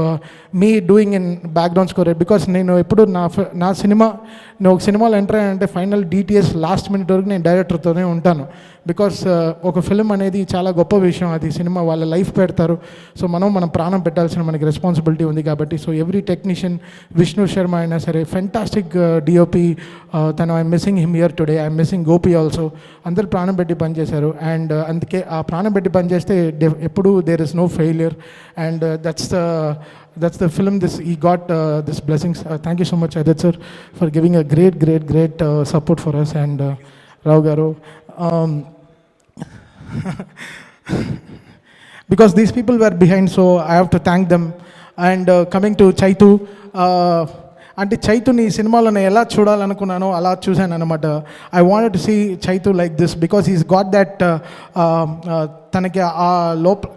me doing in background score. Because నేను ఎప్పుడు నా నేను ఒక సినిమాలో ఎంటర్ అయ్యానంటే ఫైనల్ డిటిఎస్ లాస్ట్ మినిట్ వరకు నేను డైరెక్టర్తోనే ఉంటాను. బికాస్ ఒక ఫిల్మ్ అనేది చాలా గొప్ప విషయం, అది సినిమా వాళ్ళ లైఫ్ పెడతారు. సో మనం ప్రాణం పెట్టాల్సిన మనకి రెస్పాన్సిబిలిటీ ఉంది కాబట్టి. So every technician, Vishnu Sharma అయినా సరే, ఫెంటాస్టిక్ డిఓపి, తను I'm missing him here today, I'm missing Gopi also. అందరు ప్రాణం పెట్టి పనిచేశారు. అండ్ అందుకే ఆ ప్రాణం పెట్టి పనిచేస్తే ఎప్పుడు there is no failure. And that's the film he got this blessings. Thank you so much Adit sir for giving a great support for us. And Rao garu, because these people were behind, so I have to thank them. And coming to Chaitu, అంటే చైతుని ఈ సినిమాలో నేను ఎలా చూడాలనుకున్నానో అలా చూశాను అనమాట. I wanted to see Chaitu like this because he's got that, తనకి ఆ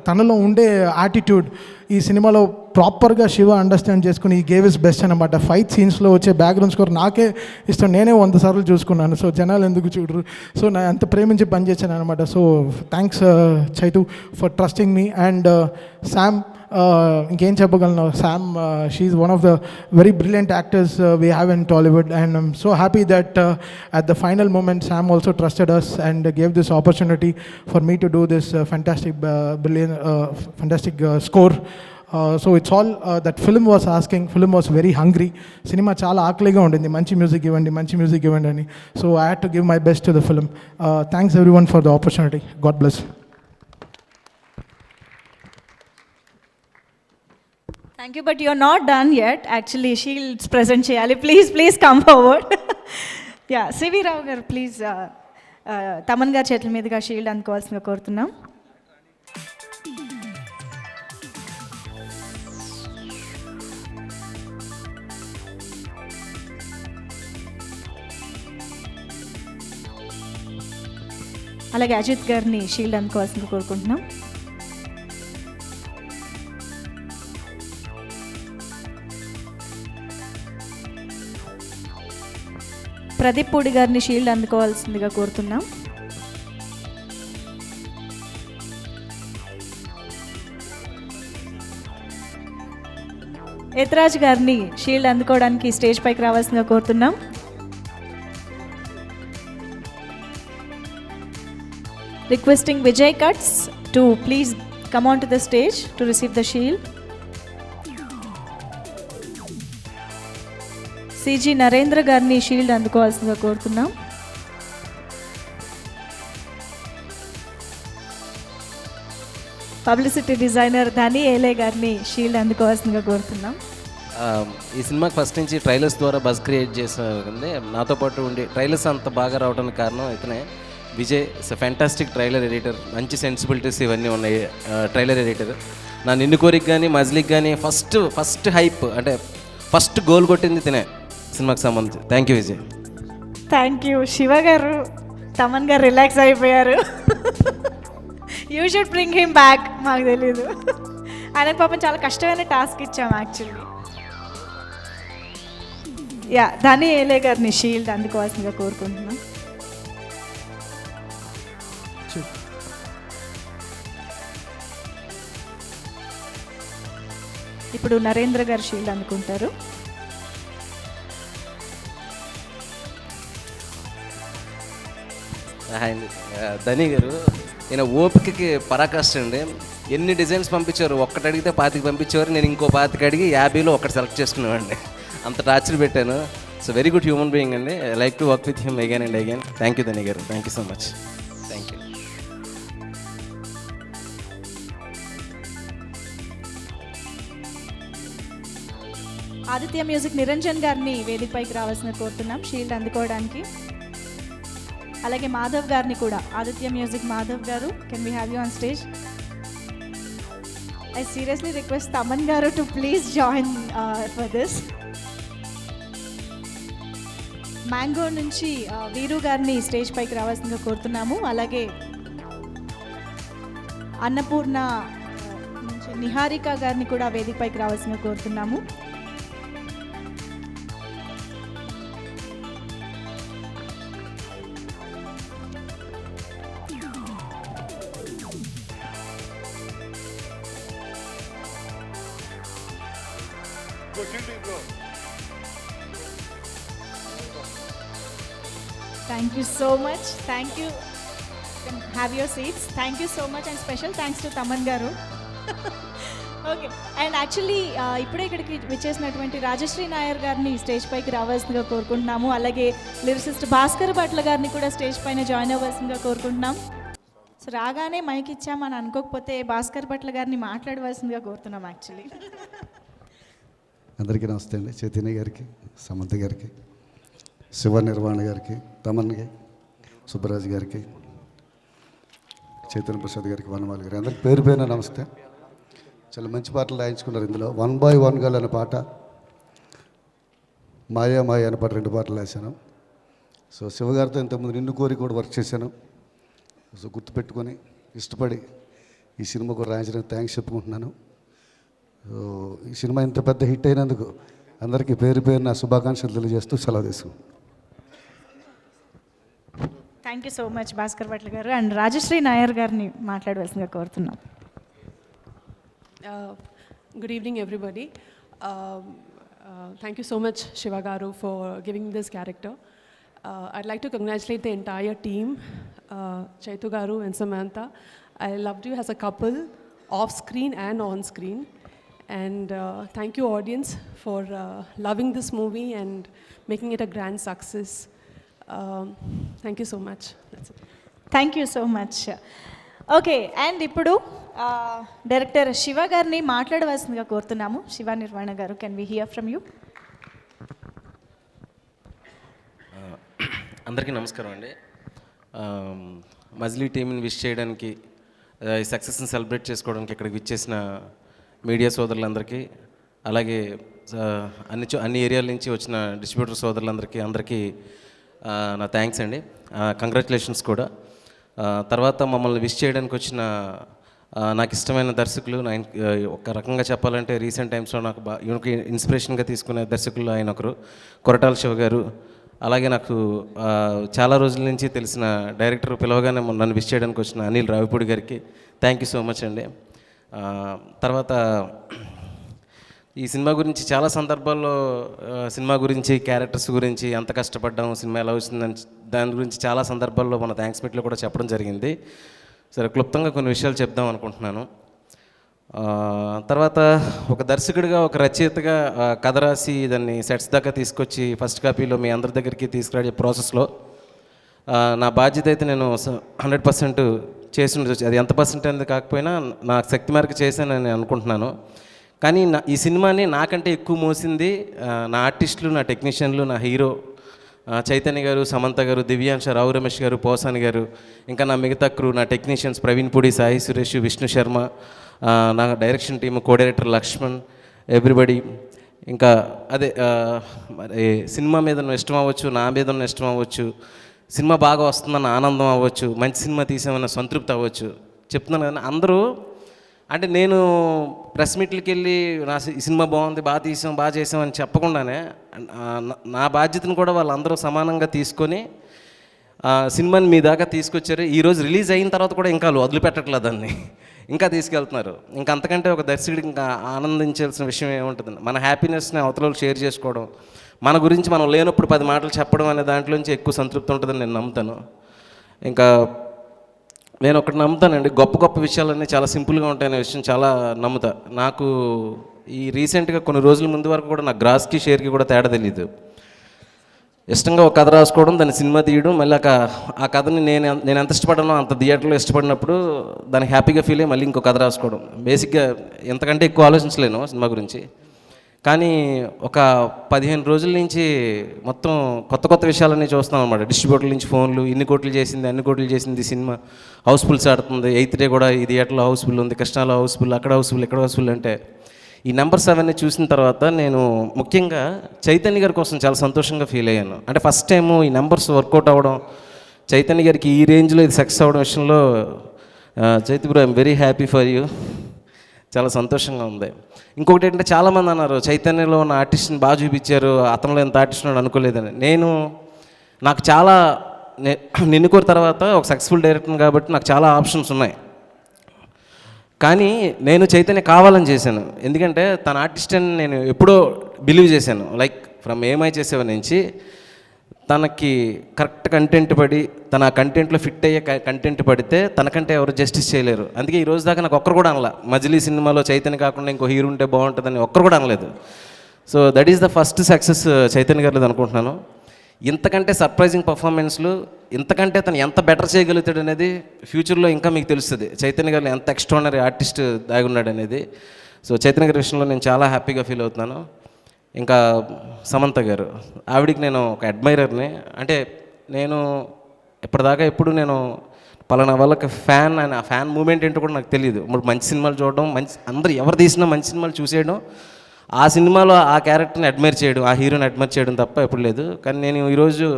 తనలో ఉండే యాటిట్యూడ్ ఈ సినిమాలో ప్రాపర్గా శివ అండర్స్టాండ్ చేసుకుని ఈ గేవ్ ఇస్ బెస్ట్ అనమాట. ఫైట్ సీన్స్లో వచ్చే బ్యాక్గ్రౌండ్ స్కోర్ నాకే ఇష్టం, నేనే 100 సార్లు చూసుకున్నాను. సో జనాలు ఎందుకు చూడరు, సో నా అంత ప్రేమించి పనిచేశాను అనమాట. So thanks Chaitu for trusting me. And Sam, ఇంకేం చెప్పగలను, Sam, she's one of the very brilliant actors we have in Tollywood, and I'm so happy that at the final moment Sam also trusted us and gave this opportunity for me to do this fantastic score. So it's all that film was asking. Film was very hungry. Cinema చాలా ఆకలిగా ఉండింది, మంచి music ఇవ్వండి అని. So I had to give my best to the film. Thanks everyone for the opportunity. God bless. Thank you, but you're not done yet. Actually, shields present cheyali. Please come forward. Yeah, CV Rao గారు please Thaman గారి చేతుల మీదుగా shield అందుకోవాల్సిందిగా కోరుతున్నాం. అలాగే అజిత్ గారిని shield అందుకోవాల్సిందిగా కోరుకుంటున్నాం. ప్రదీప్ పూడి గారిని షీల్డ్ అందుకోవాల్సిందిగా కోరుతున్నాం. ఎత్రాజ్ గారిని షీల్డ్ అందుకోవడానికి స్టేజ్ పైకి రావాల్సిందిగా కోరుతున్నాం. Requesting Vijay cuts to please come on to the stage to receive the shield. CG Narendra గారిని షీల్డ్ అందుకోవాల్సిందిగా కోరుతున్నాం. పబ్లిసిటీ డిజైనర్ ధని ఏలే గారిని షీల్డ్ అందుకోవాల్సిందిగా కోరుతున్నాం. ఈ సినిమాకి ఫస్ట్ నుంచి ట్రైలర్స్ ద్వారా బజ్ క్రియేట్ చేసింది. నాతో పాటు ఉండి ట్రైలర్స్ అంత బాగా రావడానికి కారణం ఇతనే, Vijay. It's fantastic trailer editor, మంచి సెన్సిబిలిటీస్ ఇవన్నీ ఉన్నాయి ట్రైలర్ ఎడిటర్. నా నిన్ను కోరిక కానీ మజిలీకి కానీ ఫస్ట్ హైప్ అంటే ఫస్ట్ గోల్ కొట్టింది తినే సినిమాకి సంబంధించి. Thank you Vijay. Thank you. Shiva గారు, తమన్ గారు రిలాక్స్ అయిపోయారు. You should bring him back. మాకు తెలీదు, ఆయనకు పాపం చాలా కష్టమైన టాస్క్ ఇచ్చాము యాక్చువల్లీ. యా, ధని ఏలే గారిని షీల్డ్ అందుకోవాల్సిందిగా కోరుకుంటున్నాం. ఇప్పుడు నరేంద్ర గారు షీల్డ్ అందుకుంటారు. ధని గారు, ఈయన ఓపికకి పరాకాష్ట అండి. ఎన్ని డిజైన్స్ పంపించారు, ఒక్కటి అడిగితే 25 పంపించేవారు. నేను ఇంకో 25 అడిగి 50లో ఒకటి సెలెక్ట్ చేసుకునేవాడిని. అంత టార్చర్ పెట్టాను. So very good human being అండి. I like to work with him again and again. Thank you Dhani garu, thank you so much. Thank you. Aditya music Niranjan గారిని వేదికపైకి రావాల్సిన కోరుతున్నాం షీల్డ్ అందుకోవడానికి. అలాగే మాధవ్ గారిని కూడా, Aditya music Madhav garu, can we have you on stage? I seriously request Thaman garu to please join for this. Mango నుంచి వీరు గారిని స్టేజ్ పైకి రావాల్సిందిగా కోరుతున్నాము. అలాగే అన్నపూర్ణ నుంచి నిహారిక గారిని కూడా వేదికపైకి రావాల్సిందిగా కోరుతున్నాము. Thank you so much. Thank you. You can have your seats. Thank you so much and special thanks to Taman garu. Okay, and actually ఇప్పుడే ఇక్కడికి విచ్చేసినటువంటి రాజశ్రీ నాయర్ గారిని స్టేజ్ పైకి రావాల్సిందిగా కోరుకుంటున్నాము. అలాగే లిరిసిస్ట్ భాస్కర్ భట్ల గారిని కూడా స్టేజ్ పైన జాయిన్ అవ్వాల్సిందిగా కోరుకుంటున్నాం. సో రాగానే మైక్ ఇచ్చామని అనుకోకపోతే భాస్కర్ భట్ల గారిని మాట్లాడవలసిందిగా కోరుతున్నాం యాక్చువల్లీ. అందరికీ నమస్తే అండి. చైతన్య గారికి, సమంత గారికి, శివ నిర్వాణ గారికి, తమన్కి, సుబ్బరాజు గారికి, చైతన్య ప్రసాద్ గారికి, వనమాలి గారికి, అందరికి పేరు పేరున నమస్తే. చాలా మంచి పాటలు రాయించుకున్నారు ఇందులో. 1 by 1 గర్ల్ అనే పాట, మాయా మాయ అనే పాట, 2 పాటలు రాశాను. సో శివగారితో ఇంతకుముందు నిన్ను కోరి కూడా వర్క్ చేశాను. సో గుర్తుపెట్టుకొని ఇష్టపడి ఈ సినిమా కూడా రాయించడానికి థ్యాంక్స్ చెప్పుకుంటున్నాను. సో ఈ సినిమా ఇంత పెద్ద హిట్ అయినందుకు అందరికీ పేరు పేరున శుభాకాంక్షలు తెలియజేస్తూ సెలవు తీసుకున్నాను. Thank you so much Bhaskar Bhatla గారు. అండ్ రాజశ్రీ నాయర్ గారిని మాట్లాడవలసిందిగా కోరుతున్నాం. Good evening, everybody. Thank you so much, Shiva Garu, for giving me this character. I'd like to congratulate the entire team, Chaitu Garu and Samantha. I loved you as a couple, off screen and on screen. And thank you, audience, for loving this movie and making it a grand success. Thank you so much. That's it. Thank you so much. Okay, and ఇప్పుడు director Shiva గారిని మాట్లాడవలసిందిగా కోరుతున్నాము. శివ నిర్వాణ గారు, can we hear from you? అందరికీ నమస్కారం అండి. మజిలీ టీంని wish చేయడానికి, ఈ సక్సెస్ని సెలబ్రేట్ చేసుకోవడానికి ఇక్కడికి విచ్చేసిన మీడియా సోదరులందరికీ, అలాగే అన్ని ఏరియాల నుంచి వచ్చిన డిస్ట్రిబ్యూటర్ సోదరులందరికీ నా థ్యాంక్స్ అండి, కంగ్రాచులేషన్స్ కూడా. తర్వాత మమ్మల్ని విష్ చేయడానికి వచ్చిన నాకు ఇష్టమైన దర్శకులు, ఒక రకంగా చెప్పాలంటే రీసెంట్ టైమ్స్లో నాకు ఈయనకి ఇన్స్పిరేషన్గా తీసుకునే దర్శకులు ఆయన ఒకరు, కొరటాల శివ గారు. అలాగే నాకు చాలా రోజుల నుంచి తెలిసిన డైరెక్టర్ పిలవగానే నన్ను విష్ చేయడానికి వచ్చిన అనిల్ రావిపూడి గారికి థ్యాంక్ యూ సో మచ్ అండి. తర్వాత ఈ సినిమా గురించి చాలా సందర్భాల్లో సినిమా గురించి, క్యారెక్టర్స్ గురించి ఎంత కష్టపడ్డాం, సినిమా ఎలా వచ్చిందని దాని గురించి చాలా సందర్భాల్లో మన థ్యాంక్స్ మీట్లో కూడా చెప్పడం జరిగింది. సరే, క్లుప్తంగా కొన్ని విషయాలు చెప్దాం అనుకుంటున్నాను. తర్వాత ఒక దర్శకుడిగా, ఒక రచయితగా కథ రాసి దాన్ని సెట్స్ దాకా తీసుకొచ్చి ఫస్ట్ కాపీలో మీ అందరి దగ్గరికి తీసుకురాడే ప్రాసెస్లో నా బాధ్యత అయితే నేను 100% చేసి ఉండొచ్చు. అది ఎంత పర్సెంట్ అనేది కాకపోయినా నా శక్తి మేరకు చేశానని అనుకుంటున్నాను. కానీ ఈ సినిమాని నాకంటే ఎక్కువ మోసింది నా ఆర్టిస్టులు, నా టెక్నీషియన్లు, నా హీరో చైతన్య గారు, సమంత గారు, దివ్యాంశ, రావు రమేష్ గారు, పోసాని గారు, ఇంకా నా మిగతా క్రూ, నా టెక్నీషియన్స్ ప్రవీణ్ పూడి, సాయి సురేష్, విష్ణు శర్మ, నా direction team, co director Lakshman, everybody. ఇంకా అదే మరి సినిమా మీద ఇష్టం అవ్వచ్చు, నా మీద ఉన్న ఇష్టం అవ్వచ్చు, సినిమా బాగా వస్తుందన్న ఆనందం అవ్వచ్చు, మంచి సినిమా తీసామన్న సంతృప్తి అవ్వచ్చు. చెప్తున్నాను కదా, అందరూ అంటే నేను ప్రెస్ మీట్లకి వెళ్ళి నా సినిమా బాగుంది, బాగా తీసాం, బాగా చేసామని చెప్పకుండానే నా బాధ్యతను కూడా వాళ్ళందరూ సమానంగా తీసుకొని సినిమాని మీ దాకా తీసుకొచ్చారు. ఈరోజు రిలీజ్ అయిన తర్వాత కూడా ఇంకా వదిలిపెట్టట్లేదు దాన్ని, ఇంకా తీసుకెళ్తున్నారు. ఇంకా అంతకంటే ఒక దర్శకుడికి ఇంకా ఆనందించాల్సిన విషయం ఏముంటుంది? మన హ్యాపీనెస్ని అవతల షేర్ చేసుకోవడం, మన గురించి మనం లేనప్పుడు 10 మాటలు చెప్పడం అనే దాంట్లోంచి ఎక్కువ సంతృప్తి ఉంటుందని నేను నమ్ముతాను. ఇంకా నేను ఒకటి నమ్ముతానండి, గొప్ప గొప్ప విషయాలన్నీ చాలా సింపుల్గా ఉంటాయనే విషయం చాలా నమ్ముతా. నాకు ఈ రీసెంట్గా కొన్ని రోజుల ముందు వరకు కూడా నాకు గ్రాస్కి, షేర్కి కూడా తేడా తెలియదు. ఇష్టంగా ఒక కథ రాసుకోవడం, దాన్ని సినిమా తీయడం, మళ్ళీ ఆ కథని నేను ఎంత ఇష్టపడ్డానో అంత థియేటర్లో ఇష్టపడినప్పుడు దానికి హ్యాపీగా ఫీల్ అయ్యి మళ్ళీ ఇంకో కథ రాసుకోవడం. బేసిక్గా ఎంతకంటే ఎక్కువ ఆలోచించలేను సినిమా గురించి. కానీ ఒక 15 రోజుల నుంచి మొత్తం కొత్త కొత్త విషయాలన్నీ చూస్తాం అనమాట. డిస్ట్రిబ్యూటర్ల నుంచి ఫోన్లు, ఇన్ని కోట్లు చేసింది, అన్ని కోట్లు చేసింది, సినిమా హౌస్ఫుల్స్ ఆడుతుంది, 8th డే కూడా ఈ థియేటర్లో హౌస్ఫుల్ ఉంది, కృష్ణాలో హౌస్ఫుల్, అక్కడ హౌస్ఫుల్, ఇక్కడ హౌస్ఫుల్. అంటే ఈ నెంబర్స్ అవన్నీ చూసిన తర్వాత నేను ముఖ్యంగా చైతన్య గారి కోసం చాలా సంతోషంగా ఫీల్ అయ్యాను. అంటే ఫస్ట్ టైము ఈ నెంబర్స్ వర్కౌట్ అవ్వడం, చైతన్య గారికి ఈ రేంజ్లో ఇది సక్సెస్ అవ్వడం విషయంలో Chaitu bro, I'm very happy for you, చాలా సంతోషంగా ఉంది. ఇంకొకటి ఏంటంటే చాలామంది అన్నారు చైతన్యలో ఉన్న ఆర్టిస్ట్ని బాగా చూపించారు, అతనిలో ఎంత ఆర్టిస్ట్ ఉన్నాడు అనుకోలేదని. నాకు చాలా నిన్ను కోరి తర్వాత ఒక సక్సెస్ఫుల్ డైరెక్టర్ కాబట్టి నాకు చాలా ఆప్షన్స్ ఉన్నాయి. కానీ నేను చైతన్య కావాలని చేశాను, ఎందుకంటే తన ఆర్టిస్ట్ అని నేను ఎప్పుడో బిలీవ్ చేశాను. లైక్ ఫ్రమ్ ఏమై చేసేవ నుంచి తనకి కరెక్ట్ కంటెంట్ పడి, తన కంటెంట్లో ఫిట్ అయ్యే కంటెంట్ పడితే తనకంటే ఎవరు జస్టిస్ చేయలేరు. అందుకే ఈ రోజు దాకా నాకు ఒక్కరు కూడా అనలా మజిలీ సినిమాలో చైతన్య కాకుండా ఇంకో హీరో ఉంటే బాగుంటుందని ఒక్కరు కూడా అనలేదు. So that is the first success Chaitanya గారిది అనుకుంటున్నాను. ఇంతకంటే సర్ప్రైజింగ్ పర్ఫార్మెన్స్లు, ఇంతకంటే తను ఎంత బెటర్ చేయగలుగుతాడు అనేది ఫ్యూచర్లో ఇంకా మీకు తెలుస్తుంది. చైతన్య గారు ఎంత ఎక్స్ట్రానరీ ఆర్టిస్ట్ దాగి ఉన్నాడు అనేది. సో చైతన్య గారి విషయంలో నేను చాలా హ్యాపీగా ఫీల్ అవుతున్నాను. ఇంకా సమంత గారు, ఆవిడికి నేను ఒక అడ్మైరర్ని. అంటే నేను ఇప్పటిదాకా ఎప్పుడు నేను పలానా వాళ్ళకి ఫ్యాన్ అని, ఆ ఫ్యాన్ మూమెంట్ ఏంటో కూడా నాకు తెలియదు. ఇప్పుడు మంచి సినిమాలు చూడడం, అందరూ ఎవరు తీసినా మంచి సినిమాలు చూసేయడం, ఆ సినిమాలో ఆ క్యారెక్టర్ని అడ్మైర్ చేయడం, ఆ హీరోని అడ్మైర్ చేయడం తప్ప ఎప్పుడు లేదు. కానీ నేను ఈరోజు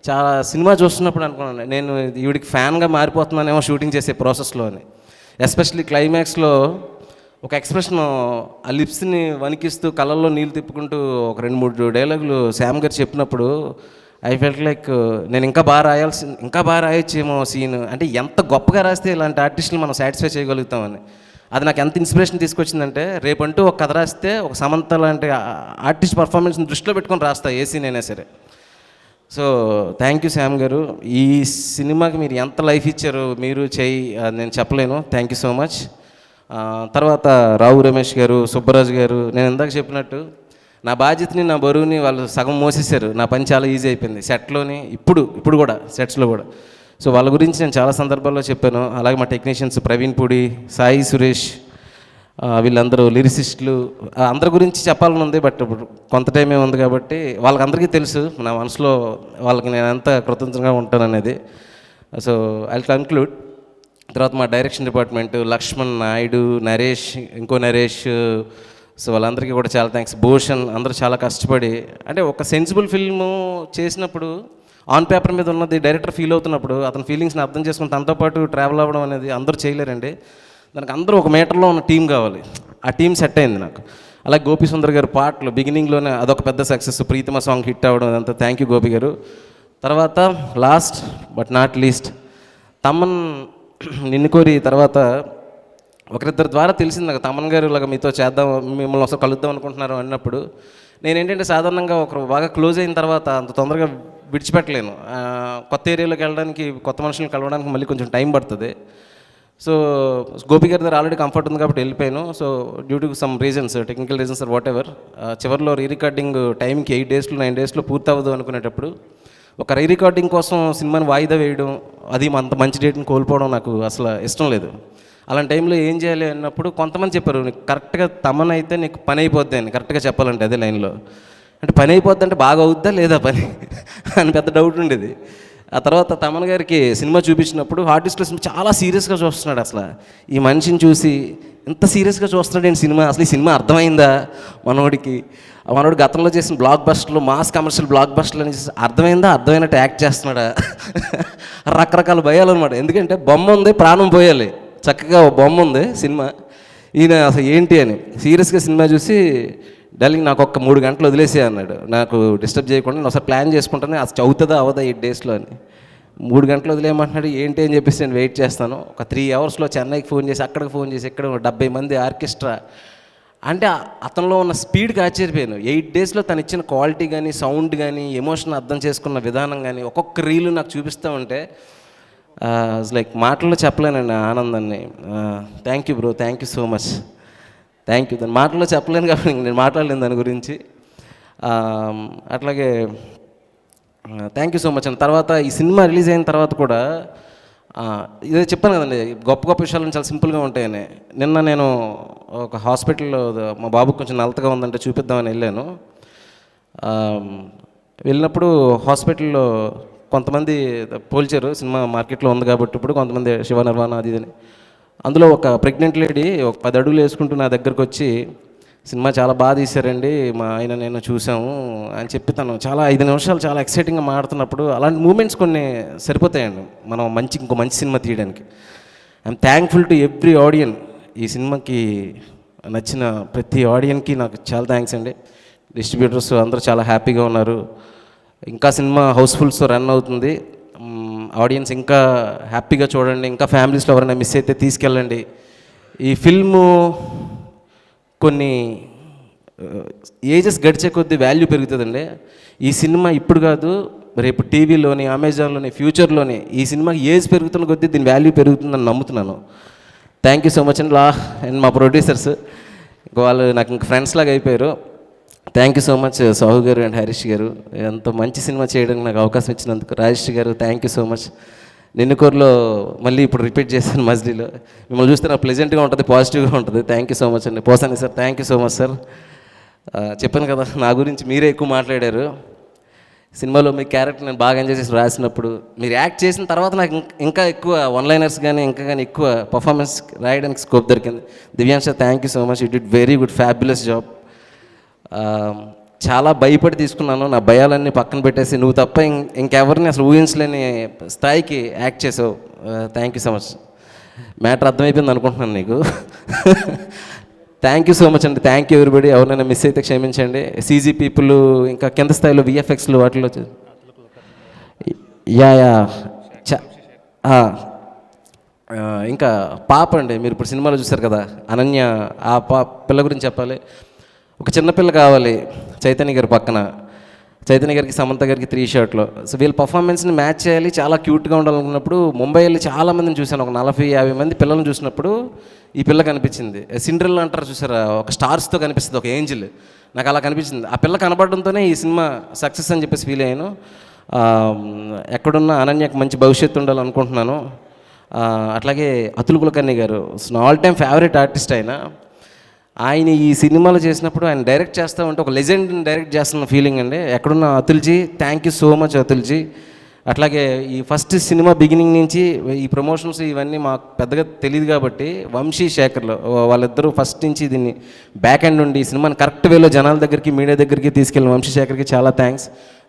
చాలా సినిమా చూస్తున్నప్పుడు అనుకున్నాను, నేను ఈవిడికి ఫ్యాన్గా మారిపోతున్నానేమో షూటింగ్ చేసే ప్రాసెస్లో అని. ఎస్పెషల్లీ క్లైమాక్స్లో ఒక ఎక్స్ప్రెషన్, ఆ లిప్స్ని వణికిస్తూ కళ్ళల్లో నీళ్ళు తిప్పుకుంటూ ఒక 2-3 డైలాగులు శ్యామ్ గారు చెప్పినప్పుడు ఐ ఫెల్ట్ లైక్ నేను ఇంకా బాగా రాయొచ్చేమో సీన్. అంటే ఎంత గొప్పగా రాస్తే ఇలాంటి ఆర్టిస్టులు మనం సాటిస్ఫై చేయగలుగుతామని. అది నాకు ఎంత ఇన్స్పిరేషన్ తీసుకొచ్చిందంటే, రేపంటూ ఒక కథ రాస్తే ఒక సమంత లాంటి ఆర్టిస్ట్ పర్ఫార్మెన్స్ని దృష్టిలో పెట్టుకొని రాస్తా ఏ సీన్ అయినా సరే. సో థ్యాంక్ యూ శ్యామ్ గారు. ఈ సినిమాకి మీరు ఎంత లైఫ్ ఇచ్చారు, మీరు నేను చెప్పలేను. Thank you so much. తర్వాత రావు రమేష్ గారు, సుబ్బరాజు గారు, నేను ఇందాక చెప్పినట్టు నా బాధ్యతని, నా బరువుని వాళ్ళు సగం మోసేశారు. నా పని చాలా ఈజీ అయిపోయింది సెట్లోని, ఇప్పుడు కూడా సెట్స్లో కూడా. సో వాళ్ళ గురించి నేను చాలా సందర్భాల్లో చెప్పాను. అలాగే మా టెక్నీషియన్స్ ప్రవీణ్ పూడి, సాయి సురేష్, వీళ్ళందరూ లిరిసిస్టులు, అందరి గురించి చెప్పాలని ఉంది. బట్ ఇప్పుడు కొంత టైమే ఉంది కాబట్టి వాళ్ళకందరికీ తెలుసు నా మనసులో వాళ్ళకి నేను ఎంత కృతజ్ఞంగా ఉంటాననేది. So I conclude. తర్వాత మా డైరెక్షన్ డిపార్ట్మెంట్, లక్ష్మణ్, నాయుడు, నరేష్, ఇంకో నరేష్, సో వాళ్ళందరికీ కూడా చాలా థ్యాంక్స్. భూషణ్, అందరూ చాలా కష్టపడి, అంటే ఒక సెన్సిబుల్ ఫిల్ము చేసినప్పుడు ఆన్ పేపర్ మీద ఉన్నది డైరెక్టర్ ఫీల్ అవుతున్నప్పుడు అతని ఫీలింగ్స్ని అర్థం చేసుకుని తనతో పాటు ట్రావెల్ అవ్వడం అనేది అందరూ చేయలేరండి. దానికి అందరూ ఒక మీటర్లో ఉన్న టీం కావాలి. ఆ టీం సెట్ అయింది నాకు. అలాగే గోపి సుందర్ గారు పాటలు బిగినింగ్లోనే అదొక పెద్ద సక్సెస్, ప్రీతిమ సాంగ్ హిట్ అవ్వడం, అదంతా థ్యాంక్ యూ గోపి గారు. తర్వాత last but not least, Thaman నిన్ను కోరి తర్వాత ఒకరిద్దరి ద్వారా తెలిసింది నాకు, తమన్ గారు ఇలాగ మీతో చేద్దాం, మిమ్మల్ని ఒకసారి కలుద్దాం అనుకుంటున్నారు అన్నప్పుడు నేనేంటంటే సాధారణంగా ఒకరు బాగా క్లోజ్ అయిన తర్వాత అంత తొందరగా విడిచిపెట్టలేను. కొత్త ఏరియాలోకి వెళ్ళడానికి, కొత్త మనుషులను కలవడానికి మళ్ళీ కొంచెం టైం పడుతుంది. సో గోపి గారి దగ్గర ఆల్రెడీ కంఫర్ట్ ఉంది కాబట్టి వెళ్ళిపోయాను. So due to some reasons, technical reasons or whatever, చివరిలో రీరికార్డింగ్ టైంకి 8 days 9 days పూర్తి అవ్వదు అనుకునేటప్పుడు ఒక రీరికార్డింగ్ కోసం సినిమాని వాయిదా వేయడం, అది అంత మంచి డేట్ని కోల్పోవడం నాకు అసలు ఇష్టం లేదు. అలాంటి టైంలో ఏం చేయాలి అన్నప్పుడు కొంతమంది చెప్పారు, నీకు కరెక్ట్గా తమన్ అయితే నీకు పని అయిపోద్ది అని. కరెక్ట్గా చెప్పాలంటే అదే లైన్లో, అంటే పని అయిపోద్ది అంటే బాగా అవుద్దా లేదా పని అని పెద్ద డౌట్ ఉండేది. ఆ తర్వాత తమన్ గారికి సినిమా చూపించినప్పుడు ఆర్టిస్టులు చాలా సీరియస్గా చూస్తున్నాడు. అసలు ఈ మనిషిని చూసి ఇంత సీరియస్గా చూస్తున్నాడు ఏంటి సినిమా, అసలు ఈ సినిమా అర్థమైందా మనోడు గతంలో చేసిన బ్లాక్ బస్టర్లు, మాస్ కమర్షియల్ బ్లాక్ బస్టర్లు అని అర్థమైనట్టు యాక్ట్ చేస్తున్నాడా రకరకాల భయాలు అనమాట. ఎందుకంటే బొమ్మ ఉంది, ప్రాణం పోయాలి, చక్కగా బొమ్మ ఉంది సినిమా, ఈయన అసలు ఏంటి అని సీరియస్గా సినిమా చూసి డార్లింగ్ నాకు ఒక 3 గంటలు వదిలేసే అన్నాడు. నాకు డిస్టర్బ్ చేయకుండా నేను ఒకసారి ప్లాన్ చేసుకుంటాను, అది చదువుతుందా అవదా 8 days అని. 3 గంటలు వదిలేయమంటున్నాడు. ఏంటి అని చెప్పేసి నేను వెయిట్ చేస్తాను. ఒక 3 hours చెన్నైకి ఫోన్ చేసి, అక్కడికి ఫోన్ చేసి, ఇక్కడ 70 మంది ఆర్కెస్ట్రా, అంటే అతనిలో ఉన్న స్పీడ్కి ఆశ్చర్యపోయాను. 8 days తను ఇచ్చిన క్వాలిటీ కానీ, సౌండ్ కానీ, ఎమోషన్ అర్థం చేసుకున్న విధానం కానీ, ఒక్కొక్క రీలు నాకు చూపిస్తూ ఉంటే లైక్ మాటల్లో చెప్పలేనండి ఆనందాన్ని. Thank you bro, thank you so much, thank you. దాని మాటల్లో చెప్పలేను కాబట్టి నేను మాట్లాడలేను దాని గురించి. అట్లాగే థ్యాంక్ యూ సో మచ్ అండి. తర్వాత ఈ సినిమా రిలీజ్ అయిన తర్వాత కూడా ఇదే చెప్పాను కదండి, గొప్ప గొప్ప విషయాలు చాలా సింపుల్గా ఉంటాయని. నిన్న నేను ఒక హాస్పిటల్లో మా బాబుకి కొంచెం నలతగా ఉందంటే చూపిద్దామని వెళ్ళాను. వెళ్ళినప్పుడు హాస్పిటల్లో కొంతమంది పోల్చారు, సినిమా మార్కెట్లో ఉంది కాబట్టి ఇప్పుడు కొంతమంది శివ నిర్వాణ అది ఇదని. అందులో ఒక ప్రెగ్నెంట్ లేడీ ఒక 10 అడుగులు వేసుకుంటూ నా దగ్గరకు వచ్చి, సినిమా చాలా బాగా తీశారండి, మా ఆయన నేను చూసాము అని చెప్పి తను చాలా 5 నిమిషాలు చాలా ఎక్సైటింగ్గా మాడుతున్నప్పుడు, అలాంటి మూమెంట్స్ కొన్ని సరిపోతాయండి మనం ఇంకో మంచి సినిమా తీయడానికి. ఐఎమ్ థ్యాంక్ఫుల్ టు ఎవ్రీ ఆడియన్. ఈ సినిమాకి నచ్చిన ప్రతి ఆడియన్కి నాకు చాలా థ్యాంక్స్ అండి. డిస్ట్రిబ్యూటర్స్ అందరూ చాలా హ్యాపీగా ఉన్నారు. ఇంకా సినిమా హౌస్ఫుల్స్తో రన్ అవుతుంది. ఆడియన్స్ ఇంకా హ్యాపీగా చూడండి. ఇంకా ఫ్యామిలీస్లో ఎవరైనా మిస్ అయితే తీసుకెళ్ళండి. ఈ ఫిల్ము కొన్ని ఏజెస్ గడిచే కొద్దీ వాల్యూ పెరుగుతుందండి. ఈ సినిమా ఇప్పుడు కాదు, రేపు టీవీలోని, అమెజాన్లోని, ఫ్యూచర్లోని ఈ సినిమాకి ఏజ్ పెరుగుతున్న కొద్దీ దీని వాల్యూ పెరుగుతుందని నమ్ముతున్నాను. థ్యాంక్ యూ సో మచ్ అండి. అండ్ మా ప్రొడ్యూసర్స్ వాళ్ళు నాకు ఇంక ఫ్రెండ్స్ లాగా అయిపోయారు. Thank you so much Sahu గారు అండ్ హరీష్ గారు, ఎంత మంచి సినిమా చేయడానికి నాకు అవకాశం ఇచ్చినందుకు. రాజేష్ గారు థ్యాంక్ యూ సో మచ్. నిన్నుకూరులో మళ్ళీ ఇప్పుడు రిపీట్ చేశాను మజిలీలో. మిమ్మల్ని చూస్తే నాకు ప్లెజెంట్గా ఉంటుంది, పాజిటివ్గా ఉంటుంది. థ్యాంక్ యూ సో మచ్ అండి. Posani sir thank you so much sir. చెప్పాను కదా నా గురించి మీరే ఎక్కువ మాట్లాడారు. సినిమాలో మీ క్యారెక్టర్ నేను బాగా ఎంజాయ్ చేసి రాసినప్పుడు, మీరు యాక్ట్ చేసిన తర్వాత నాకు ఇంకా ఎక్కువ వన్లైనర్స్ కానీ ఎక్కువ పర్ఫార్మెన్స్ రాయడానికి స్కోప్ దొరికింది. Divyansha thank you so much, you did very good, fabulous job. చాలా భయపడి తీసుకున్నాను, నా భయాలన్నీ పక్కన పెట్టేసి నువ్వు తప్ప ఇంకెవరిని అసలు ఊహించలేని స్థాయికి యాక్ట్ చేసావు. Thank you so much. Matter అర్థమైపోయింది అనుకుంటున్నాను నీకు. థ్యాంక్ యూ సో మచ్ అండి. Thank you everybody. ఎవరైనా మిస్ అయితే క్షమించండి. సీజీ పీపుల్, ఇంకా కింద స్థాయిలో విఎఫ్ఎక్స్లు వాటిలో ఇంకా పాప అండి, మీరు ఇప్పుడు సినిమాలో చూశారు కదా అనన్య, ఆ పిల్ల గురించి చెప్పాలి. ఒక చిన్నపిల్ల కావాలి చైతన్య గారి పక్కన, చైతన్య గారికి సమంత గారికి 3 షాట్లో. సో వీళ్ళ పర్ఫార్మెన్స్ని మ్యాచ్ చేయాలి, చాలా క్యూట్గా ఉండాలనుకున్నప్పుడు ముంబై వెళ్ళి చాలామందిని చూశాను, ఒక 40-50 మంది పిల్లల్ని చూసినప్పుడు ఈ పిల్ల కనిపించింది. సిండ్రెల్లా అంటారు చూసారా, ఒక స్టార్స్తో కనిపిస్తుంది, ఒక ఏంజిల్, నాకు అలా కనిపించింది. ఆ పిల్ల కనబడడంతోనే ఈ సినిమా సక్సెస్ అని చెప్పేసి ఫీల్ అయ్యాను. ఎక్కడున్న అనన్యకు మంచి భవిష్యత్తు ఉండాలనుకుంటున్నాను. అట్లాగే అతుల్ కులకర్ణి గారు ఆల్ టైమ్ ఫేవరెట్ ఆర్టిస్ట్ ఆయన ఈ సినిమాలో చేసినప్పుడు ఆయన డైరెక్ట్ చేస్తూ ఉంటే ఒక లెజెండ్ని డైరెక్ట్ చేస్తున్న ఫీలింగ్ అండి. ఎక్కడున్న Atulji, thank you so much Atulji. అట్లాగే ఈ ఫస్ట్ సినిమా బిగినింగ్ నుంచి ఈ ప్రమోషన్స్ ఇవన్నీ మాకు పెద్దగా తెలియదు కాబట్టి వంశీ శేఖర్లు వాళ్ళిద్దరూ ఫస్ట్ నుంచి దీన్ని బ్యాక్ ఎండ్ ఉండి ఈ సినిమాని కరెక్ట్ వేలో జనాల దగ్గరికి మీడియా దగ్గరికి తీసుకెళ్ళిన వంశీ శేఖర్కి చాలా థ్యాంక్స్.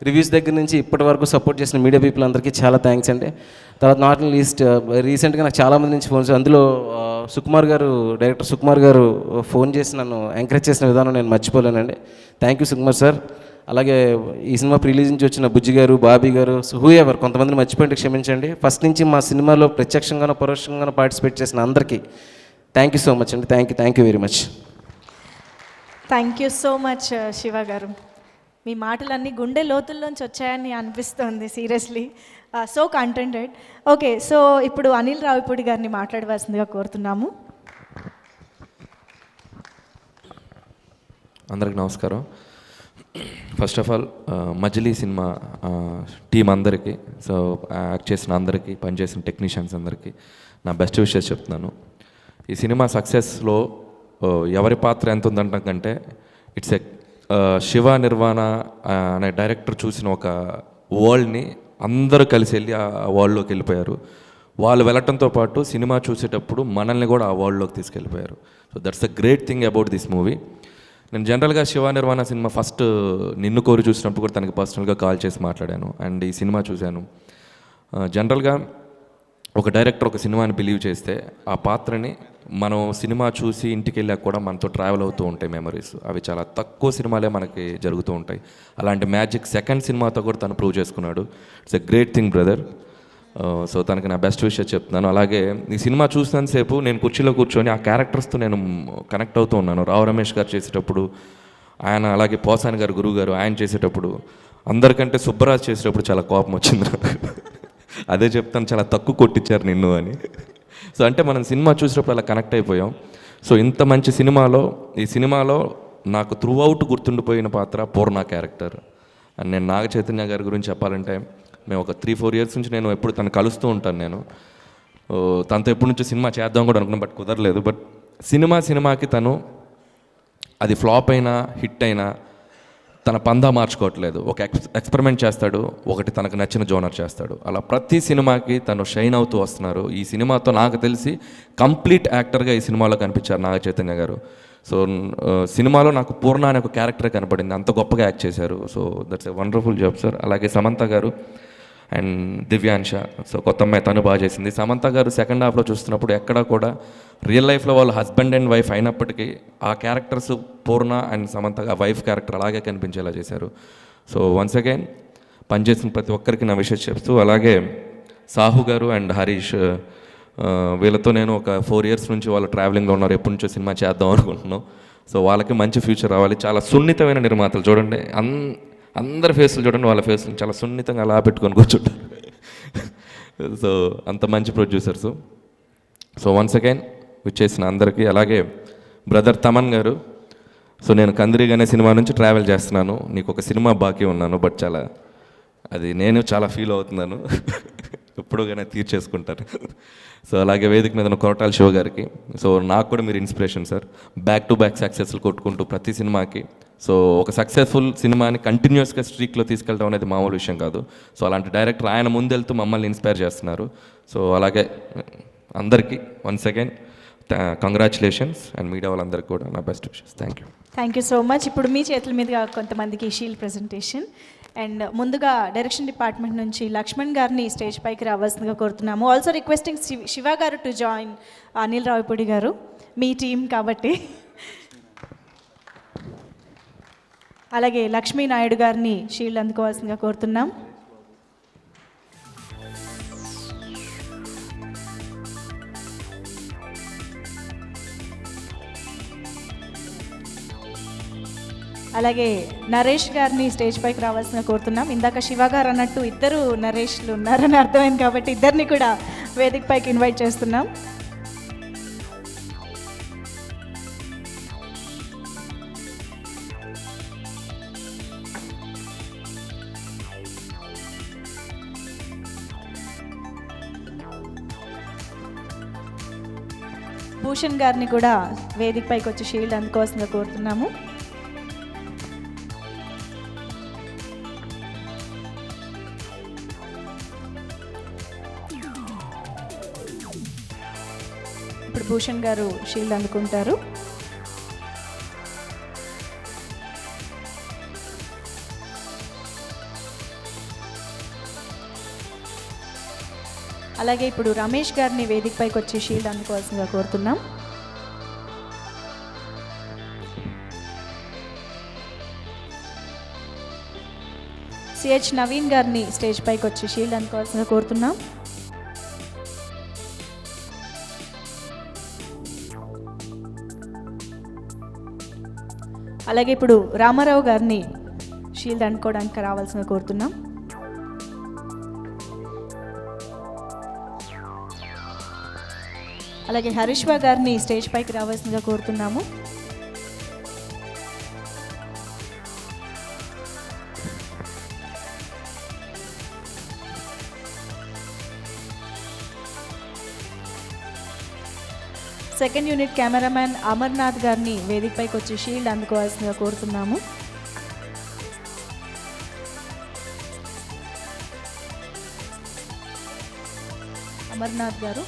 రివ్యూస్ దగ్గర నుంచి ఇప్పటి వరకు సపోర్ట్ చేసిన మీడియా పీపుల్ అందరికీ చాలా థ్యాంక్స్ అండి. తర్వాత నాట్ లీస్ట్ రీసెంట్గా నాకు చాలామంది నుంచి ఫోన్స్, అందులో సుకుమార్ గారు, డైరెక్టర్ సుకుమార్ గారు ఫోన్ చేసి నన్ను ఎంకరేజ్ చేసిన విధానం నేను మర్చిపోలేనండి. Thank you Sukumar sir. అలాగే ఈ సినిమా రిలీజ్ నుంచి వచ్చిన బుజ్జి గారు, బాబీ గారు, హూ ఎవర్, కొంతమందిని మర్చిపోయింటే క్షమించండి. ఫస్ట్ నుంచి మా సినిమాలో ప్రత్యక్షంగానో పరోక్షంగానో పార్టిసిపేట్ చేసిన అందరికీ థ్యాంక్ యూ సో మచ్ అండి. Thank you very much. Thank you so much Shiva గారు. మీ మాటలన్నీ గుండె లోతుల్లోంచి వచ్చాయని అనిపిస్తుంది, సీరియస్లీ సో కంటెంటెడ్. ఓకే, సో ఇప్పుడు అనిల్ రావిపూడి గారిని మాట్లాడవలసిందిగా కోరుతున్నాము. అందరికి నమస్కారం. First of all Majili cinema team అందరికీ, సో యాక్ట్ చేసిన అందరికీ, పనిచేసిన టెక్నీషియన్స్ అందరికీ నా బెస్ట్ విషెస్ చెప్తున్నాను. ఈ సినిమా సక్సెస్లో ఎవరి పాత్ర ఎంత ఉందంటాం కంటే ఇట్స్ ఎ శివ నిర్వాణ అనే డైరెక్టర్ చూసిన ఒక వరల్డ్ని అందరూ కలిసి వెళ్ళి ఆ వరల్డ్లోకి వెళ్ళిపోయారు. వాళ్ళు వెళ్ళటంతో పాటు సినిమా చూసేటప్పుడు మనల్ని కూడా ఆ వరల్డ్లోకి తీసుకెళ్ళిపోయారు. So that's the great thing about this movie. నేను జనరల్గా శివ నిర్వాణ సినిమా ఫస్ట్ నిన్ను కోరి చూసినప్పుడు కూడా తనకి పర్సనల్గా కాల్ చేసి మాట్లాడాను అండ్ ఈ సినిమా చూశాను. జనరల్గా ఒక డైరెక్టర్ ఒక సినిమాని బిలీవ్ చేస్తే ఆ పాత్రని మనం సినిమా చూసి ఇంటికి వెళ్ళాక కూడా మనతో ట్రావెల్ అవుతూ ఉంటాయి మెమరీస్. అవి చాలా తక్కువ సినిమాలే మనకి జరుగుతూ ఉంటాయి. అలాంటి మ్యాజిక్ సెకండ్ సినిమాతో కూడా తను ప్రూవ్ చేసుకున్నాడు. It's a great thing brother. So తనకి నా బెస్ట్ విషయం చెప్తున్నాను. అలాగే ఈ సినిమా చూసినంతసేపు నేను కుర్చీలో కూర్చొని ఆ క్యారెక్టర్స్తో నేను కనెక్ట్ అవుతూ ఉన్నాను. రావు రమేష్ గారు చేసేటప్పుడు ఆయన, అలాగే పోసాని గారు గురువు గారు ఆయన చేసేటప్పుడు, అందరికంటే సుబ్బరాజ్ చేసేటప్పుడు చాలా కోపం వచ్చింది నాకు. అదే చెప్తాను, చాలా తక్కువ కొట్టించారు నిన్ను అని. సో అంటే మనం సినిమా చూసేటప్పుడు అలా కనెక్ట్ అయిపోయాం. సో ఇంత మంచి సినిమాలో, ఈ సినిమాలో నాకు త్రూ అవుట్ గుర్తుండిపోయిన పాత్ర పూర్ణ క్యారెక్టర్. అండ్ నేను నాగ చైతన్య గారి గురించి చెప్పాలంటే, మేము ఒక 3-4 ఇయర్స్ నుంచి నేను ఎప్పుడు తను కలుస్తూ ఉంటాను. నేను తనతో ఎప్పటి నుంచో సినిమా చేద్దాం కూడా అనుకున్నాను, బట్ కుదరలేదు. బట్ సినిమాకి తను అది ఫ్లాప్ అయినా హిట్ అయినా తన పందా మార్చుకోవట్లేదు. ఒక ఎక్స్పెరిమెంట్ చేస్తాడు, ఒకటి తనకు నచ్చిన జోనర్ చేస్తాడు. అలా ప్రతి సినిమాకి తను షైన్ అవుతూ వస్తున్నారు. ఈ సినిమాతో నాకు తెలిసి కంప్లీట్ యాక్టర్గా ఈ సినిమాలో కనిపించారు నాగ చైతన్య గారు. సో సినిమాలో నాకు పూర్ణ అనే ఒక క్యారెక్టర్ కనపడింది, అంత గొప్పగా యాక్ట్ చేశారు. So that's a wonderful job sir. అలాగే సమంత గారు అండ్ దివ్యాంశ, సో కొత్త అమ్మాయి తను బాగా చేసింది. సమంత గారు సెకండ్ హాఫ్లో చూస్తున్నప్పుడు ఎక్కడా కూడా రియల్ లైఫ్లో వాళ్ళు హస్బెండ్ అండ్ వైఫ్ అయినప్పటికీ ఆ characters Purna and Samantha wife character అలాగే కనిపించేలా చేశారు. సో వన్స్ అగైన్ పనిచేసిన ప్రతి ఒక్కరికి నా విషయం చెప్తూ, అలాగే సాహు గారు అండ్ హరీష్, వీళ్ళతో నేను ఒక 4 ఇయర్స్ నుంచి వాళ్ళు ట్రావెలింగ్లో ఉన్నారు. ఎప్పటి నుంచో సినిమా చేద్దాం అనుకుంటున్నాం. సో వాళ్ళకి మంచి ఫ్యూచర్ రావాలి. చాలా సున్నితమైన నిర్మాతలు చూడండి, అందరి ఫేస్లు చూడండి, వాళ్ళ ఫేస్లు చాలా సున్నితంగా అలా పెట్టుకొని కూర్చుంటారు. సో అంత మంచి ప్రొడ్యూసర్స్. సో వన్స్ అగైన్ విచ్చేసిన అందరికీ, అలాగే బ్రదర్ తమన్ గారు, సో నేను కందిరీగ్ అనే సినిమా నుంచి ట్రావెల్ చేస్తున్నాను, నీకు ఒక సినిమా బాకీ ఉన్నాను, బట్ అది నేను చాలా ఫీల్ అవుతున్నాను, ఎప్పుడుగానే తీర్చేసుకుంటారు. సో అలాగే వేదిక మీద కొరటాల శివ గారికి, సో నాకు కూడా మీరు inspiration sir. Back to back సక్సెస్లు కొట్టుకుంటూ ప్రతి సినిమాకి, సో ఒక సక్సెస్ఫుల్ సినిమాని కంటిన్యూస్గా స్ట్రీక్లో తీసుకెళ్ళడం అనేది మామూలు విషయం కాదు. సో అలాంటి డైరెక్టర్ ఆయన ముందెళ్తూ మమ్మల్ని ఇన్స్పైర్ చేస్తున్నారు. సో అలాగే అందరికీ once again congratulations and media వాళ్ళందరికీ కూడా నా best wishes. Thank you so much. ఇప్పుడు మీ చేతుల మీదుగా కొంతమందికి షీల్డ్ ప్రెజెంటేషన్. అండ్ ముందుగా డైరెక్షన్ డిపార్ట్మెంట్ నుంచి లక్ష్మణ్ గారిని స్టేజ్ పైకి రావాల్సిందిగా కోరుతున్నాము. ఆల్సో రిక్వెస్టింగ్ శివ గారు టు జాయిన్ అనిల్ రావిపూడి గారు, మీ టీం కాబట్టి. అలాగే లక్ష్మీ నాయుడు గారిని షీల్డ్ అందుకోవాల్సిందిగా కోరుతున్నాం. అలాగే నరేష్ గారిని స్టేజ్ పైకి రావాల్సిన కోరుతున్నాం. ఇందాక శివ గారు అన్నట్టు ఇద్దరు నరేష్లు ఉన్నారని అర్థమైంది కాబట్టి ఇద్దరిని కూడా వేదిక పైకి ఇన్వైట్ చేస్తున్నాం. భూషణ్ గారిని కూడా వేదిక పైకి వచ్చి షీల్డ్ అందుకోవాల్సిందిగా కోరుతున్నాము. ఇప్పుడు భూషణ్ గారు షీల్డ్ అందుకుంటారు. అలాగే ఇప్పుడు రమేష్ గారిని వేదిక పైకి వచ్చి షీల్డ్ అందుకోవాల్సిందిగా కోరుతున్నాం. సిహెచ్ నవీన్ గారిని స్టేజ్ పైకి వచ్చి షీల్డ్ అందుకోవాల్సిందిగా కోరుతున్నాం. అలాగే ఇప్పుడు రామారావు గారిని షీల్డ్ అందుకోవడానికి రావాల్సిందిగా కోరుతున్నాం. అలాగే హరీష్వా గారిని స్టేజ్ పైకి రావాల్సిందిగా కోరుతున్నాము. సెకండ్ యూనిట్ కెమెరామ్యాన్ అమర్నాథ్ గారిని వేదిక పైకి వచ్చి షీల్డ్ అందుకోవాల్సిందిగా కోరుతున్నాము. అమర్నాథ్ గారు.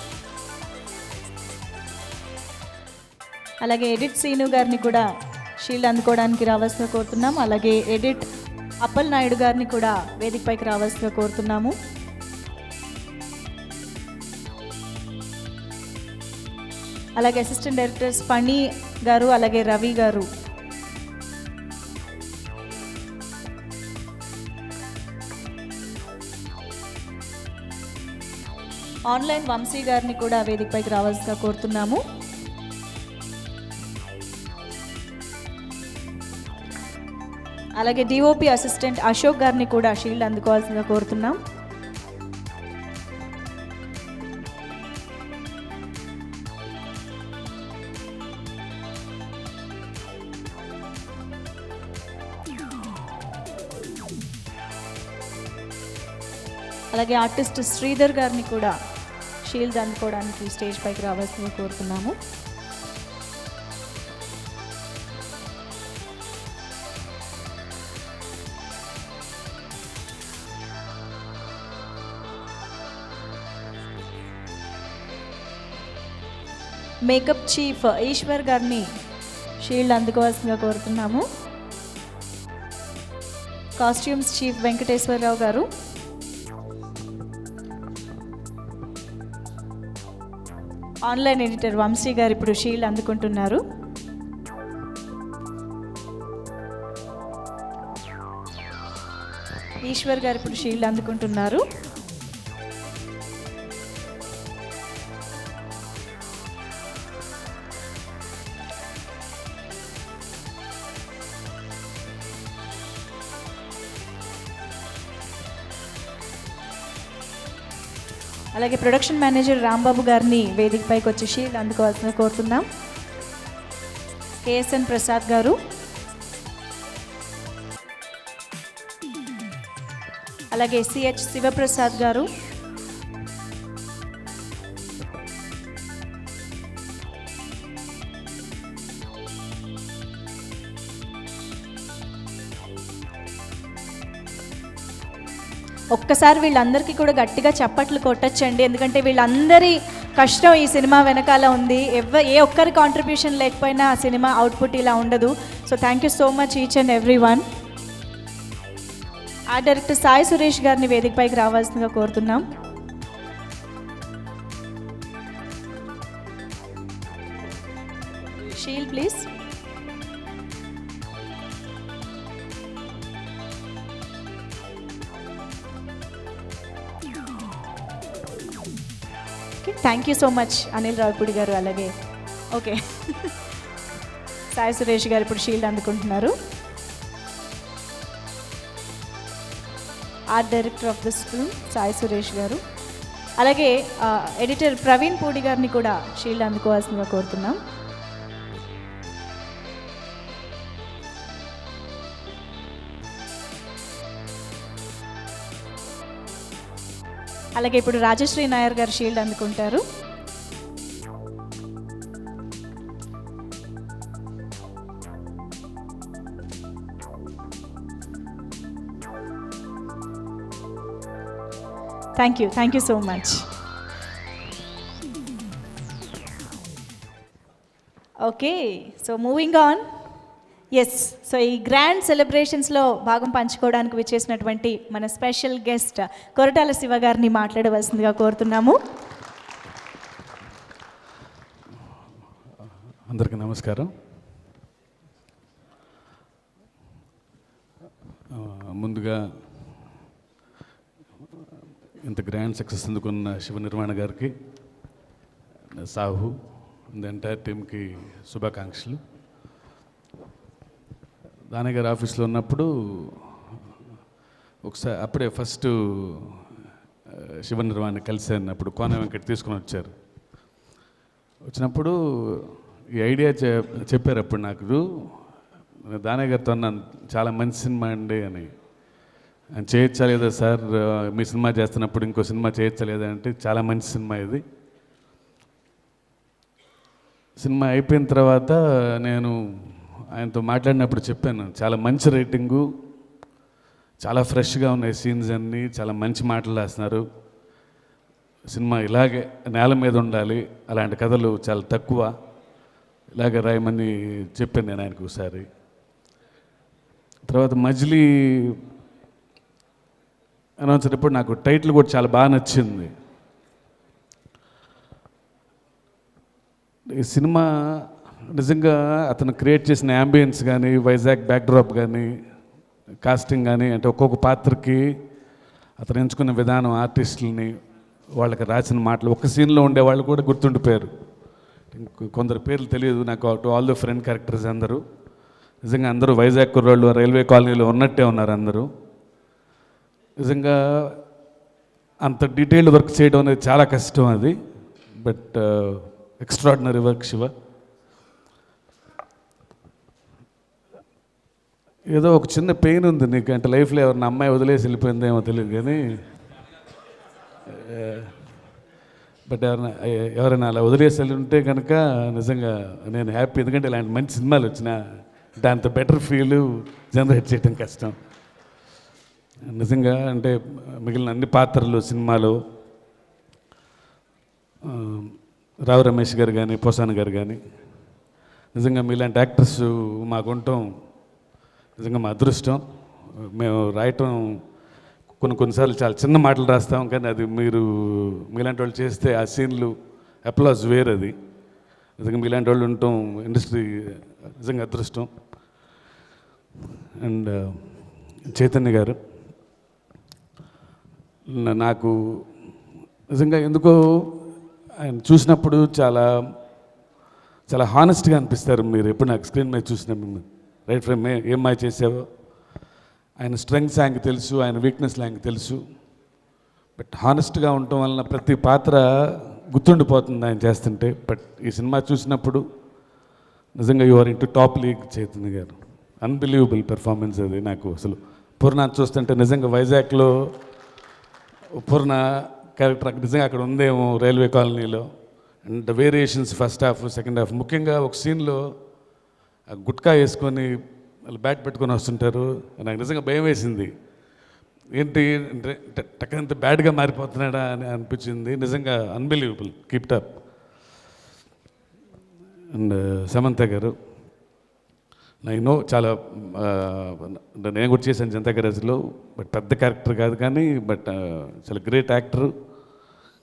అలాగే ఎడిట్ సీను గారిని కూడా షీల్డ్ అందుకోవడానికి రావాల్సిందిగా కోరుతున్నాము. అలాగే ఎడిట్ అప్పల్ నాయుడు గారిని కూడా వేదిక పైకి రావాల్సిందిగా కోరుతున్నాము. అలాగే అసిస్టెంట్ డైరెక్టర్స్ ఫణి గారు, అలాగే రవి గారు. ఆన్లైన్ వంశీ గారిని కూడా వేదిక పైకి రావాల్సిందిగా కోరుతున్నాము. అలాగే డిఓపి అసిస్టెంట్ అశోక్ గారిని కూడా షీల్డ్ అందుకోవాల్సిందిగా కోరుతున్నాం. అలాగే ఆర్టిస్ట్ శ్రీధర్ గారిని కూడా షీల్డ్ అందుకోవడానికి స్టేజ్ పైకి రావాల్సిందిగా కోరుతున్నాము. మేకప్ చీఫ్ ఈశ్వర్ గారిని షీల్డ్ అందుకోవాల్సిందిగా కోరుతున్నాము. కాస్ట్యూమ్స్ చీఫ్ వెంకటేశ్వరరావు గారు. ఆన్లైన్ ఎడిటర్ వంశీ గారు ఇప్పుడు షీల్డ్ అందుకుంటున్నారు. ఈశ్వర్ గారు ఇప్పుడు షీల్డ్ అందుకుంటున్నారు. అలాగే ప్రొడక్షన్ మేనేజర్ రాంబాబు గారిని వేదిక పైకి వచ్చి షీల్డ్ అందుకోవాల్సిన కోరుతున్నాం. కేఎస్ఎన్ ప్రసాద్ గారు. అలాగే సిహెచ్ శివప్రసాద్ గారు. ఒక్కసారి వీళ్ళందరికీ కూడా గట్టిగా చప్పట్లు కొట్టచ్చండి, ఎందుకంటే వీళ్ళందరి కష్టం ఈ సినిమా వెనకాల ఉంది. ఏ ఒక్కరి కాంట్రిబ్యూషన్ లేకపోయినా ఆ సినిమా అవుట్పుట్ ఇలా ఉండదు. So thank you so much each and every one. ఆ డైరెక్టర్ సాయి సురేష్ గారిని వేదిక పైకి రావాల్సిందిగా కోరుతున్నాం. Shield please. Thank you so much Anil Ravipudi garu. అలాగే ఓకే సాయి సురేష్ గారు ఇప్పుడు షీల్డ్ అందుకుంటున్నారు. Art director of this film Sai Suresh garu. అలాగే ఎడిటర్ ప్రవీణ్ పూడి గారిని కూడా షీల్డ్ అందుకోవాల్సిందిగా కోరుతున్నాం. అలాగే ఇప్పుడు రాజశ్రీ నాయర్ గారు షీల్డ్ అందుకుంటారు. Thank you so much. Okay, so moving on. Yes, so ఈ గ్రాండ్ సెలబ్రేషన్స్లో భాగం పంచుకోవడానికి విచ్చేసినటువంటి మన స్పెషల్ గెస్ట్ కొరటాల శివ గారిని మాట్లాడవలసిందిగా కోరుతున్నాము. అందరికీ నమస్కారం. ముందుగా ఇంత గ్రాండ్ సక్సెస్ అందుకున్న శివ నిర్మాణ గారికి, సాహు, ద ఎంటైర్ టీమ్కి శుభాకాంక్షలు. దానయ్య గారి ఆఫీస్లో ఉన్నప్పుడు ఒకసారి అప్పుడే ఫస్ట్ శివ నిర్మాణ కలిశాను. అప్పుడు కోన వెంకట్ తీసుకొని వచ్చారు. వచ్చినప్పుడు ఈ ఐడియా చెప్పారు. అప్పుడు నాకు దానయ్య గారితో అన్నాను, చాలా మంచి సినిమా అండి అని. చేయొచ్చా లేదా సార్, మీ సినిమా చేస్తున్నప్పుడు ఇంకో సినిమా చేయొచ్చా లేదా అంటే, చాలా మంచి సినిమా ఇది. సినిమా అయిపోయిన తర్వాత నేను ఆయనతో మాట్లాడినప్పుడు చెప్పాను, చాలా మంచి రేటింగు, చాలా ఫ్రెష్గా ఉన్నాయి సీన్స్ అన్నీ, చాలా మంచి మాటలు రాస్తున్నారు, సినిమా ఇలాగే నేల మీద ఉండాలి, అలాంటి కథలు చాలా తక్కువ, ఇలాగే రాయమని చెప్పాను నేను ఆయనకు ఒకసారి. తర్వాత మజిలీ అనౌన్స్ అయినప్పుడు నాకు టైటిల్ కూడా చాలా బాగా నచ్చింది. ఈ సినిమా నిజంగా అతను క్రియేట్ చేసిన యాంబియన్స్ కానీ, వైజాగ్ బ్యాక్డ్రాప్ కానీ, కాస్టింగ్ కానీ, అంటే ఒక్కొక్క పాత్రకి అతను ఎంచుకున్న విధానం, ఆర్టిస్టులని, వాళ్ళకి రాసిన మాటలు, ఒక్క సీన్లో ఉండేవాళ్ళు కూడా గుర్తుండిపోయారు. కొందరు పేర్లు తెలియదు నాకు. ఆల్ ద ఫ్రెండ్ క్యారెక్టర్స్ అందరూ నిజంగా అందరూ వైజాగ్ కుర్రాళ్ళు, రైల్వే కాలనీలో ఉన్నట్టే ఉన్నారు అందరూ. నిజంగా అంత డీటెయిల్డ్ వర్క్ చేయడం అనేది చాలా కష్టం అది. But extraordinary work Shiva. ఏదో ఒక చిన్న పెయిన్ ఉంది నీకు, అంటే లైఫ్లో ఎవరిన అమ్మాయి వదిలేసి వెళ్ళిపోయిందేమో తెలియదు కానీ, బట్ ఎవరైనా అలా వదిలేసి వెళ్ళి ఉంటే కనుక నిజంగా నేను హ్యాపీ. ఎందుకంటే ఇలాంటి మంచి సినిమాలు వచ్చినా దాంతో బెటర్ ఫీల్ జనరేట్ చేయడం కష్టం నిజంగా. అంటే మిగిలిన అన్ని పాత్రలు సినిమాలో రావు రమేష్ గారు కానీ, పోసాన గారు కానీ, నిజంగా మీలాంటి యాక్టర్స్ మాకు ఉండటం నిజంగా మా అదృష్టం. మేము రాయటం కొన్నిసార్లు చాలా చిన్న మాటలు రాస్తాం, కానీ అది మీలాంటి వాళ్ళు చేస్తే ఆ సీన్లు అప్లాజ్ వేరది. నిజంగా మీలాంటి వాళ్ళు ఉండటం ఇండస్ట్రీ నిజంగా అదృష్టం. అండ్ చైతన్య గారు నాకు నిజంగా ఎందుకో ఆయన చూసినప్పుడు చాలా చాలా హానెస్ట్గా అనిపిస్తారు మీరు. ఎప్పుడు నాకు స్క్రీన్ మీద చూసిన మిమ్మల్ని రైట్ ఫ్రమ్ ఏం మాయ చేసావో, ఆయన స్ట్రెంగ్స్ ఆయనకి తెలుసు, ఆయన వీక్నెస్లు ఆయనకి తెలుసు. బట్ హానెస్ట్గా ఉండటం వలన ప్రతి పాత్ర గుర్తుండిపోతుంది ఆయన చేస్తుంటే. బట్ ఈ సినిమా చూసినప్పుడు నిజంగా you are into top league Chaitanya garu. Unbelievable performance అది. నాకు అసలు పూర్ణ చూస్తుంటే నిజంగా వైజాగ్లో పూర్ణ క్యారెక్టర్ నిజంగా అక్కడ ఉందేమో రైల్వే కాలనీలో. And variations first half, second half. ముఖ్యంగా ఒక సీన్లో గుట్కా వేసుకొని వాళ్ళు బ్యాట్ పెట్టుకొని వస్తుంటారు. నాకు నిజంగా భయం వేసింది, ఏంటి టక్కంత బ్యాడ్గా మారిపోతున్నాడా అని అనిపించింది. నిజంగా unbelievable. Keep up. And Samantha గారు నేను చాలా నేను కూడా చేశాను జనతా గ్యారేజ్లో. బట్ పెద్ద క్యారెక్టర్ కాదు కానీ, బట్ చాలా గ్రేట్ యాక్టర్.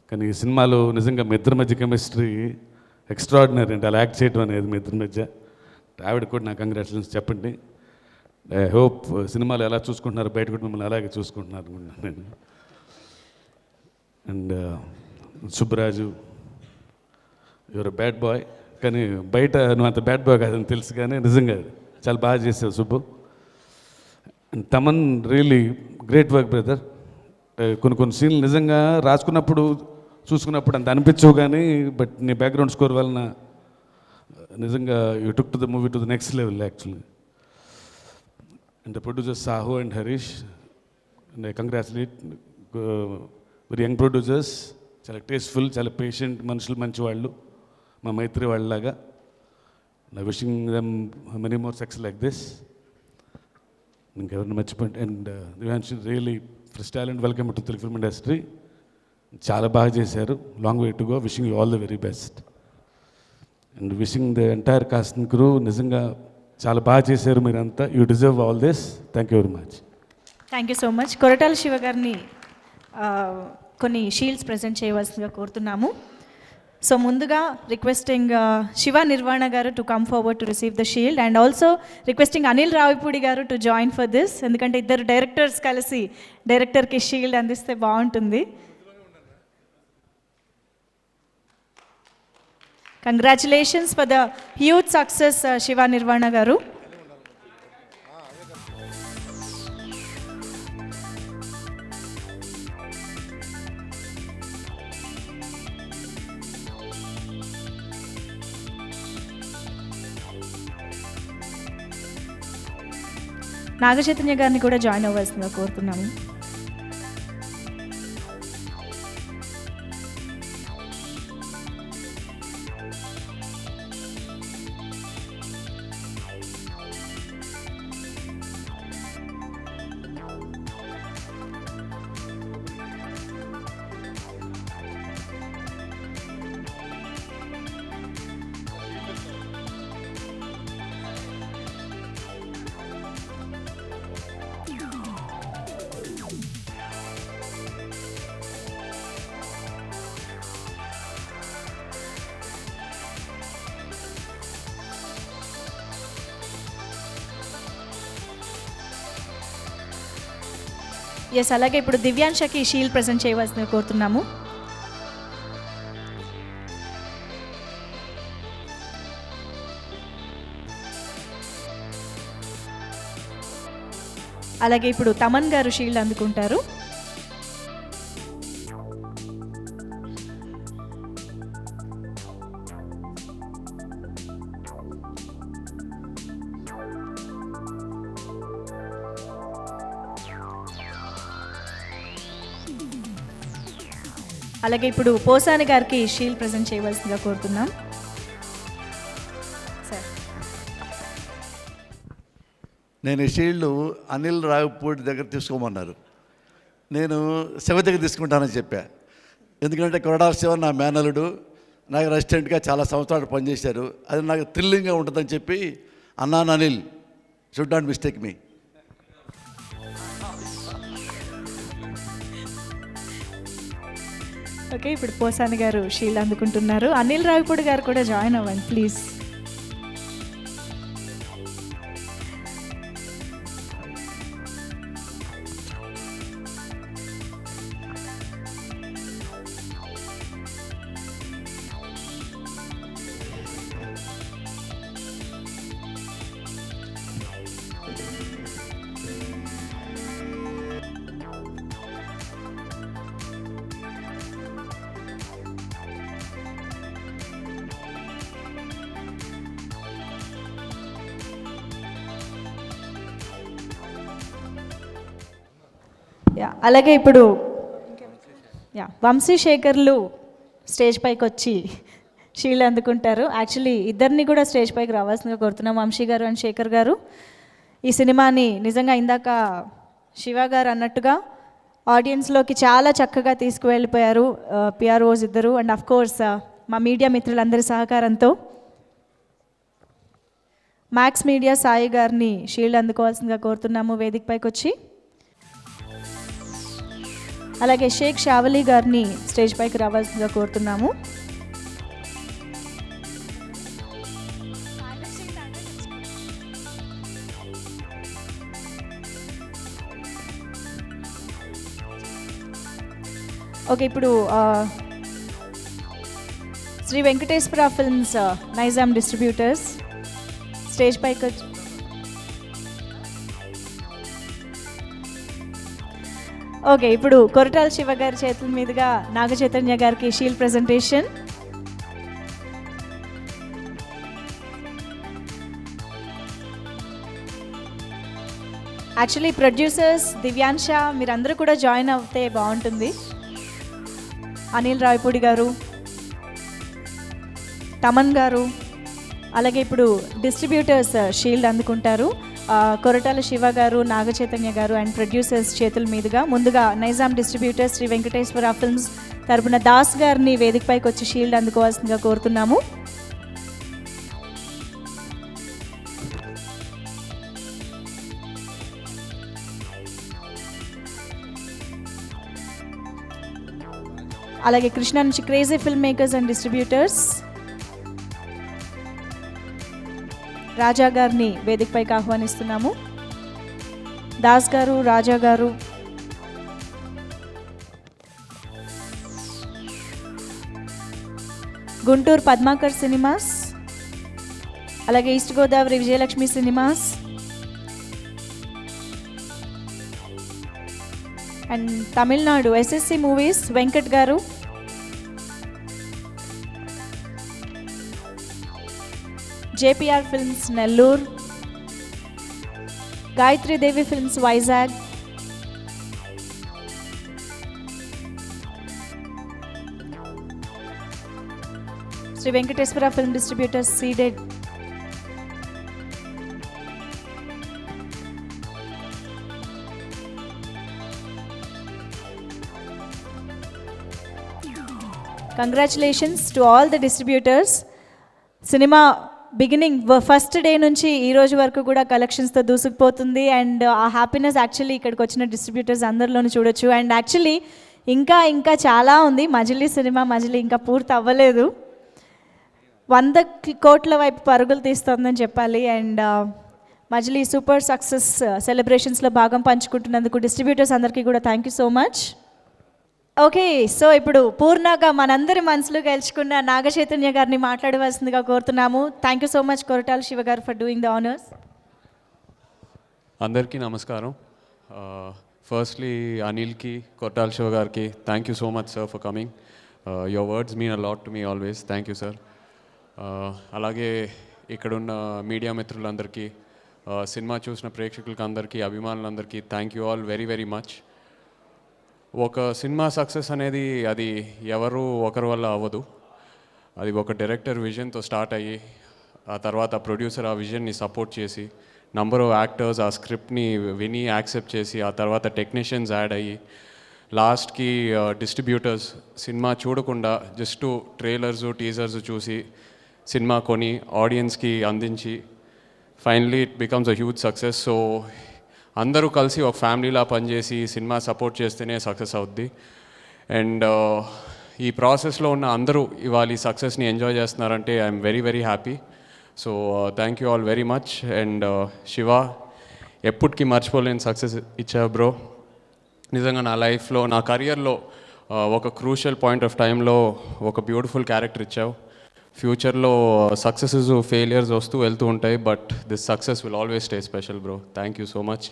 కానీ ఈ సినిమాలో నిజంగా మీ ఇద్దరి మధ్య కెమిస్ట్రీ ఎక్స్ట్రాడినరీ అంటే అలా యాక్ట్ చేయడం అనేది మీ ఇద్దరి మధ్య. ఆవిడ కూడా నాకు కంగ్రాచులేషన్స్ చెప్పండి. ఐ హోప్ సినిమాలో ఎలా చూసుకుంటున్నారు, బయట కూడా మిమ్మల్ని అలాగే చూసుకుంటున్నారు నేను. And Subbaraju, your bad boy, కానీ బయట నువ్వు అంత బ్యాడ్ బాయ్ కాదని తెలుసు, కానీ నిజంగా చాలా బాగా చేసావు Subbu. And Thaman really great work brother. కొన్ని సీన్లు నిజంగా రాసుకున్నప్పుడు చూసుకున్నప్పుడు అంత అనిపించవు కానీ బట్ నీ బ్యాక్గ్రౌండ్ స్కోర్ వలన నిజంగా you took to the movie to the next level actually. And the producers Sahu and Harish, and I congratulate very young producers, చాలా టేస్ట్ఫుల్, చాలా పేషెంట్ మనుషులు, మంచి వాళ్ళు, మా మైత్రి వాళ్ళలాగా. I wishing them many more success like this. ఇంకెవరిని మర్చిపోయింది. And Divyansh really first talent, welcome to Telugu film industry. చాలా బాగా చేశారు. Long way to go. Wishing you all the very best. And wishing the entire cost and crew. నిజంగా చాలా బాగా చేశారు మీరంతా. You deserve all this. Thank you very much. Thank you so much. Koratala Shiva గారిని కొన్ని షీల్డ్స్ ప్రజెంట్ చేయవలసిందిగా కోరుతున్నాము. So ముందుగా రిక్వెస్టింగ్ శివ నిర్వాణ గారు to come forward to receive the shield, and also requesting Anil Ravipudi గారు టు జాయిన్ ఫర్ దిస్. ఎందుకంటే ఇద్దరు డైరెక్టర్స్ కలిసి డైరెక్టర్కి షీల్డ్ అందిస్తే బాగుంటుంది. Congratulations for the huge success Shiva Nirvana garu. Naga Chaitanya గారిని కూడా జాయిన్ అవ్వాల్సిందిగా కోరుతున్నాము. ఎస్, అలాగే ఇప్పుడు దివ్యాంశకి షీల్డ్ ప్రజెంట్ చేయవలసిందిగా కోరుతున్నాము. అలాగే ఇప్పుడు తమన్ గారు షీల్డ్ అందుకుంటారు. అలాగే ఇప్పుడు పోసాని గారికి షీల్డ్ ప్రజెంట్ చేయవలసిందిగా కోరుతున్నాం. సార్, నేను ఈ షీల్డ్ అనిల్ రావిపూడి దగ్గర తీసుకోమన్నారు. నేను శివ దగ్గర తీసుకుంటానని చెప్పా. ఎందుకంటే కొరటాల శివ నా మేనలుడు, నాకు రెసిడెంట్గా చాలా సంవత్సరాలు పనిచేశారు. అది నాకు థ్రిల్లింగ్గా ఉంటుందని చెప్పి అన్నాను. Anil, should not mistake me. Okay, ఇప్పుడు పోసాని గారు షీల్డ్ అందుకుంటున్నారు. అనిల్ రావిపూడి గారు కూడా జాయిన్ అవ్వండి ప్లీజ్. అలాగే ఇప్పుడు వంశీశేఖర్లు స్టేజ్ పైకి వచ్చి షీల్డ్ అందుకుంటారు. యాక్చువల్లీ ఇద్దరిని కూడా స్టేజ్ పైకి రావాల్సిందిగా కోరుతున్నాం, వంశీ గారు అండ్ శేఖర్ గారు. ఈ సినిమాని నిజంగా ఇందాక శివ గారు అన్నట్టుగా ఆడియన్స్లోకి చాలా చక్కగా తీసుకువెళ్ళిపోయారు పిఆర్ఓస్ ఇద్దరు, అండ్ ఆఫ్ కోర్స్ మా మీడియా మిత్రులందరి సహకారంతో. మ్యాక్స్ మీడియా సాయి గారిని షీల్డ్ అందుకోవాల్సిందిగా కోరుతున్నాము వేదిక పైకి వచ్చి. అలాగే షేక్ షావలి గారిని స్టేజ్ పైకి రావాల్సిందిగా కోరుతున్నాము. ఓకే, ఇప్పుడు Sri Venkateswara films Nizam distributors stage పైకి వచ్చి ఓకే, ఇప్పుడు కొరటాల శివ గారి చేతుల మీదుగా నాగ చైతన్య గారికి shield presentation. Actually producers Divyansha మీరందరూ కూడా జాయిన్ అవుతే బాగుంటుంది. అనిల్ రావిపూడి గారు, తమన్ గారు, అలాగే ఇప్పుడు డిస్ట్రిబ్యూటర్స్ షీల్డ్ అందుకుంటారు. కొరటాల శివ గారు, నాగ చైతన్య గారు అండ్ ప్రొడ్యూసర్స్ చేతుల మీదుగా ముందుగా నైజాం డిస్ట్రిబ్యూటర్స్ శ్రీ వెంకటేశ్వర ఫిల్మ్స్ తరపున దాస్ గారిని వేదికపైకి వచ్చి షీల్డ్ అందుకోవాల్సిందిగా కోరుతున్నాము. అలాగే కృష్ణ నుంచి crazy film makers and distributors Raja గారిని వేదికపైకి ఆహ్వానిస్తున్నాము. దాస్ గారు, రాజా గారు, గుంటూరు పద్మాకర్ సినిమాస్, అలాగే East Godavari Vijayalakshmi cinemas and Tamil Nadu SSC movies Venkat garu, JPR films Nellore, Gayatri Devi films Vizag, Shri Venkateswara film distributors Ceded, congratulations to all the distributors. సినిమా బిగినింగ్ ఫస్ట్ డే నుంచి ఈ రోజు వరకు కూడా కలెక్షన్స్తో దూసుకుపోతుంది అండ్ ఆ హ్యాపీనెస్ యాక్చువల్లీ ఇక్కడికి వచ్చిన డిస్ట్రిబ్యూటర్స్ అందరిలోనూ చూడొచ్చు. అండ్ యాక్చువల్లీ ఇంకా చాలా ఉంది. మజిలీ సినిమా ఇంకా పూర్తి అవ్వలేదు. 100 కోట్ల వైపు పరుగులు తీస్తుందని చెప్పాలి. అండ్ మజిలీ సూపర్ సక్సెస్ సెలబ్రేషన్స్లో భాగం పంచుకుంటున్నందుకు డిస్ట్రిబ్యూటర్స్ అందరికీ కూడా thank you so much. Okay, so ఇప్పుడు పూర్ణగా మనందరి మనసులో గెలుచుకున్న నాగ చైతన్య గారిని మాట్లాడవలసిందిగా కోరుతున్నాము. Thank you so much Koratala Shiva గారు ఫర్ డూయింగ్ ద ఆనర్స్. అందరికీ నమస్కారం. ఫస్ట్లీ అనిల్కి, కొరటాల శివ గారికి thank you so much sir for coming. Your words mean a lot to me always. Thank you sir. అలాగే ఇక్కడున్న మీడియా మిత్రులందరికీ, సినిమా చూసిన ప్రేక్షకులకి అందరికీ, అభిమానులందరికీ thank you all very very much. ఒక సినిమా సక్సెస్ అనేది అది ఎవరు ఒకరి వల్ల అవ్వదు. అది ఒక డైరెక్టర్ విజన్తో స్టార్ట్ అయ్యి ఆ తర్వాత ప్రొడ్యూసర్ ఆ విజన్ని సపోర్ట్ చేసి నంబర్ ఆఫ్ యాక్టర్స్ ఆ స్క్రిప్ట్ని విని యాక్సెప్ట్ చేసి ఆ తర్వాత టెక్నీషియన్స్ యాడ్ అయ్యి లాస్ట్కి డిస్ట్రిబ్యూటర్స్ సినిమా చూడకుండా జస్ట్ ట్రైలర్స్ టీజర్స్ చూసి సినిమా కొని ఆడియన్స్కి అందించి finally it becomes a huge success. So అందరూ కలిసి ఒక ఫ్యామిలీలా పనిచేసి సినిమా సపోర్ట్ చేస్తేనే సక్సెస్ అవుద్ది. అండ్ ఈ ప్రాసెస్లో ఉన్న అందరూ ఇవాళ ఈ సక్సెస్ని ఎంజాయ్ చేస్తున్నారంటే I'm very very happy. So thank you all very much. And Shiva, ఎప్పటికీ మర్చిపోలేని సక్సెస్ ఇచ్చావు బ్రో. నిజంగా నా లైఫ్లో, నా కెరియర్లో ఒక క్రూషియల్ పాయింట్ ఆఫ్ టైంలో ఒక బ్యూటిఫుల్ క్యారెక్టర్ ఇచ్చావు. ఫ్యూచర్లో సక్సెసెస్ ఫెయిలియర్స్ వస్తూ వెళ్తూ ఉంటాయి, but this success will always stay special bro. Thank you so much.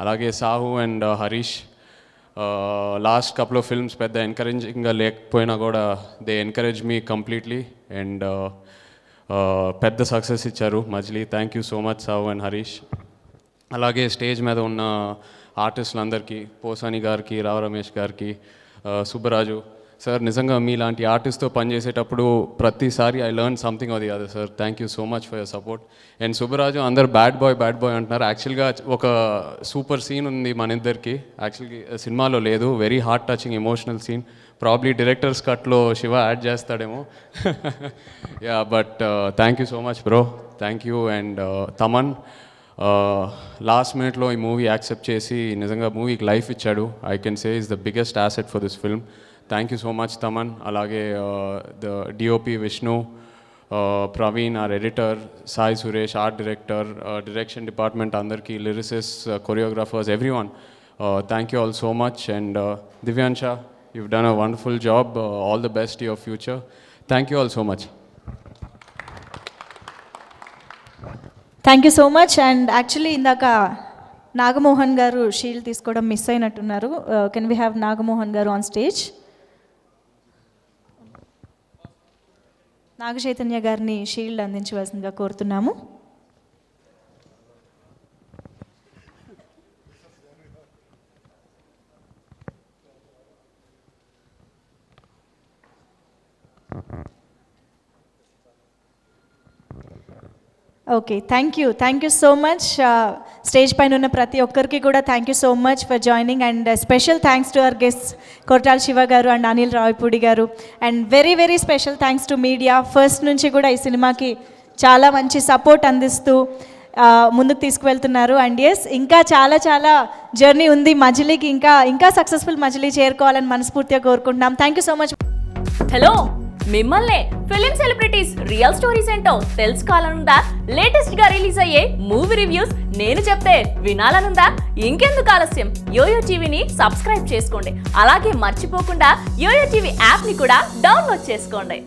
అలాగే Sahu and Harish, last couple of films పెద్ద ఎంకరేజింగ్గా లేకపోయినా కూడా they encourage me completely and పెద్ద సక్సెస్ ఇచ్చారు Majili. Thank you so much Sahu and Harish. అలాగే స్టేజ్ మీద ఉన్న ఆర్టిస్టులందరికీ, పోసాని గారికి, రావు రమేష్ గారికి, సుబ్బరాజు సార్, నిజంగా మీలాంటి ఆర్టిస్ట్తో పనిచేసేటప్పుడు ప్రతిసారి ఐ లెర్న్ సంథింగ్ అది అదే sir. Thank you so much for your support. And Subbaraju, అందరు బ్యాడ్ బాయ్ అంటున్నారు. యాక్చువల్గా ఒక సూపర్ సీన్ ఉంది మన ఇద్దరికి, యాక్చువల్గా సినిమాలో లేదు. Very heart touching emotional scene. Probably directors కట్లో శివ యాడ్ చేస్తాడేమో. Yeah, but thank you so much bro. Thank you. And Thaman last మినిట్లో ఈ మూవీ యాక్సెప్ట్ చేసి నిజంగా మూవీకి లైఫ్ ఇచ్చాడు. I can say is the biggest asset for this film. Thank you so much Thaman. అలాగే the DOP Vishnu, Praveen our editor, Sai Suresh art director, direction department అందరికీ, lyricist, choreographers, everyone, thank you all so much. And Divyansha, you've done a wonderful job. All the best to your future. Thank you all so much. Thank you so much. And actually ఇందాక Nagamohan garu shield తీసుకోవడం miss అయినట్టున్నారు. Can we have Nagamohan garu on stage? Naga Chaitanya గారిని shield అందించవలసిందిగా కోరుతున్నాము. Okay, thank you so much. Stage పైన ఉన్న ప్రతి ఒక్కరికి కూడా thank you so much for joining, and special thanks to our guest Koratala Shiva garu and Anil Ravipudi garu, and very special thanks to media. First నుంచి కూడా ఈ సినిమాకి చాలా మంచి సపోర్ట్ అందిస్తూ ముందుకు తీసుకువెళ్తున్నారు. అండ్ ఎస్, ఇంకా చాలా జర్నీ ఉంది మజిలీకి, ఇంకా సక్సెస్ఫుల్ మజిలీ చేరుకోవాలని మనస్ఫూర్తిగా కోరుకుంటున్నాం. Thank you so much. Hello, మిమ్మల్నే ఫిలిం సెలబ్రిటీస్ రియల్ స్టోరీస్ ఏంటో తెలుసుకోవాలనుందా? లేటెస్ట్ గా రిలీజ్ అయ్యే మూవీ రివ్యూస్ నేను చెప్తే వినాలనుందా? ఇంకెందుకు ఆలస్యం, యోయో టీవీని సబ్స్క్రైబ్ చేసుకోండి. అలాగే మర్చిపోకుండా యోయో టీవీ యాప్ ని కూడా డౌన్లోడ్ చేసుకోండి.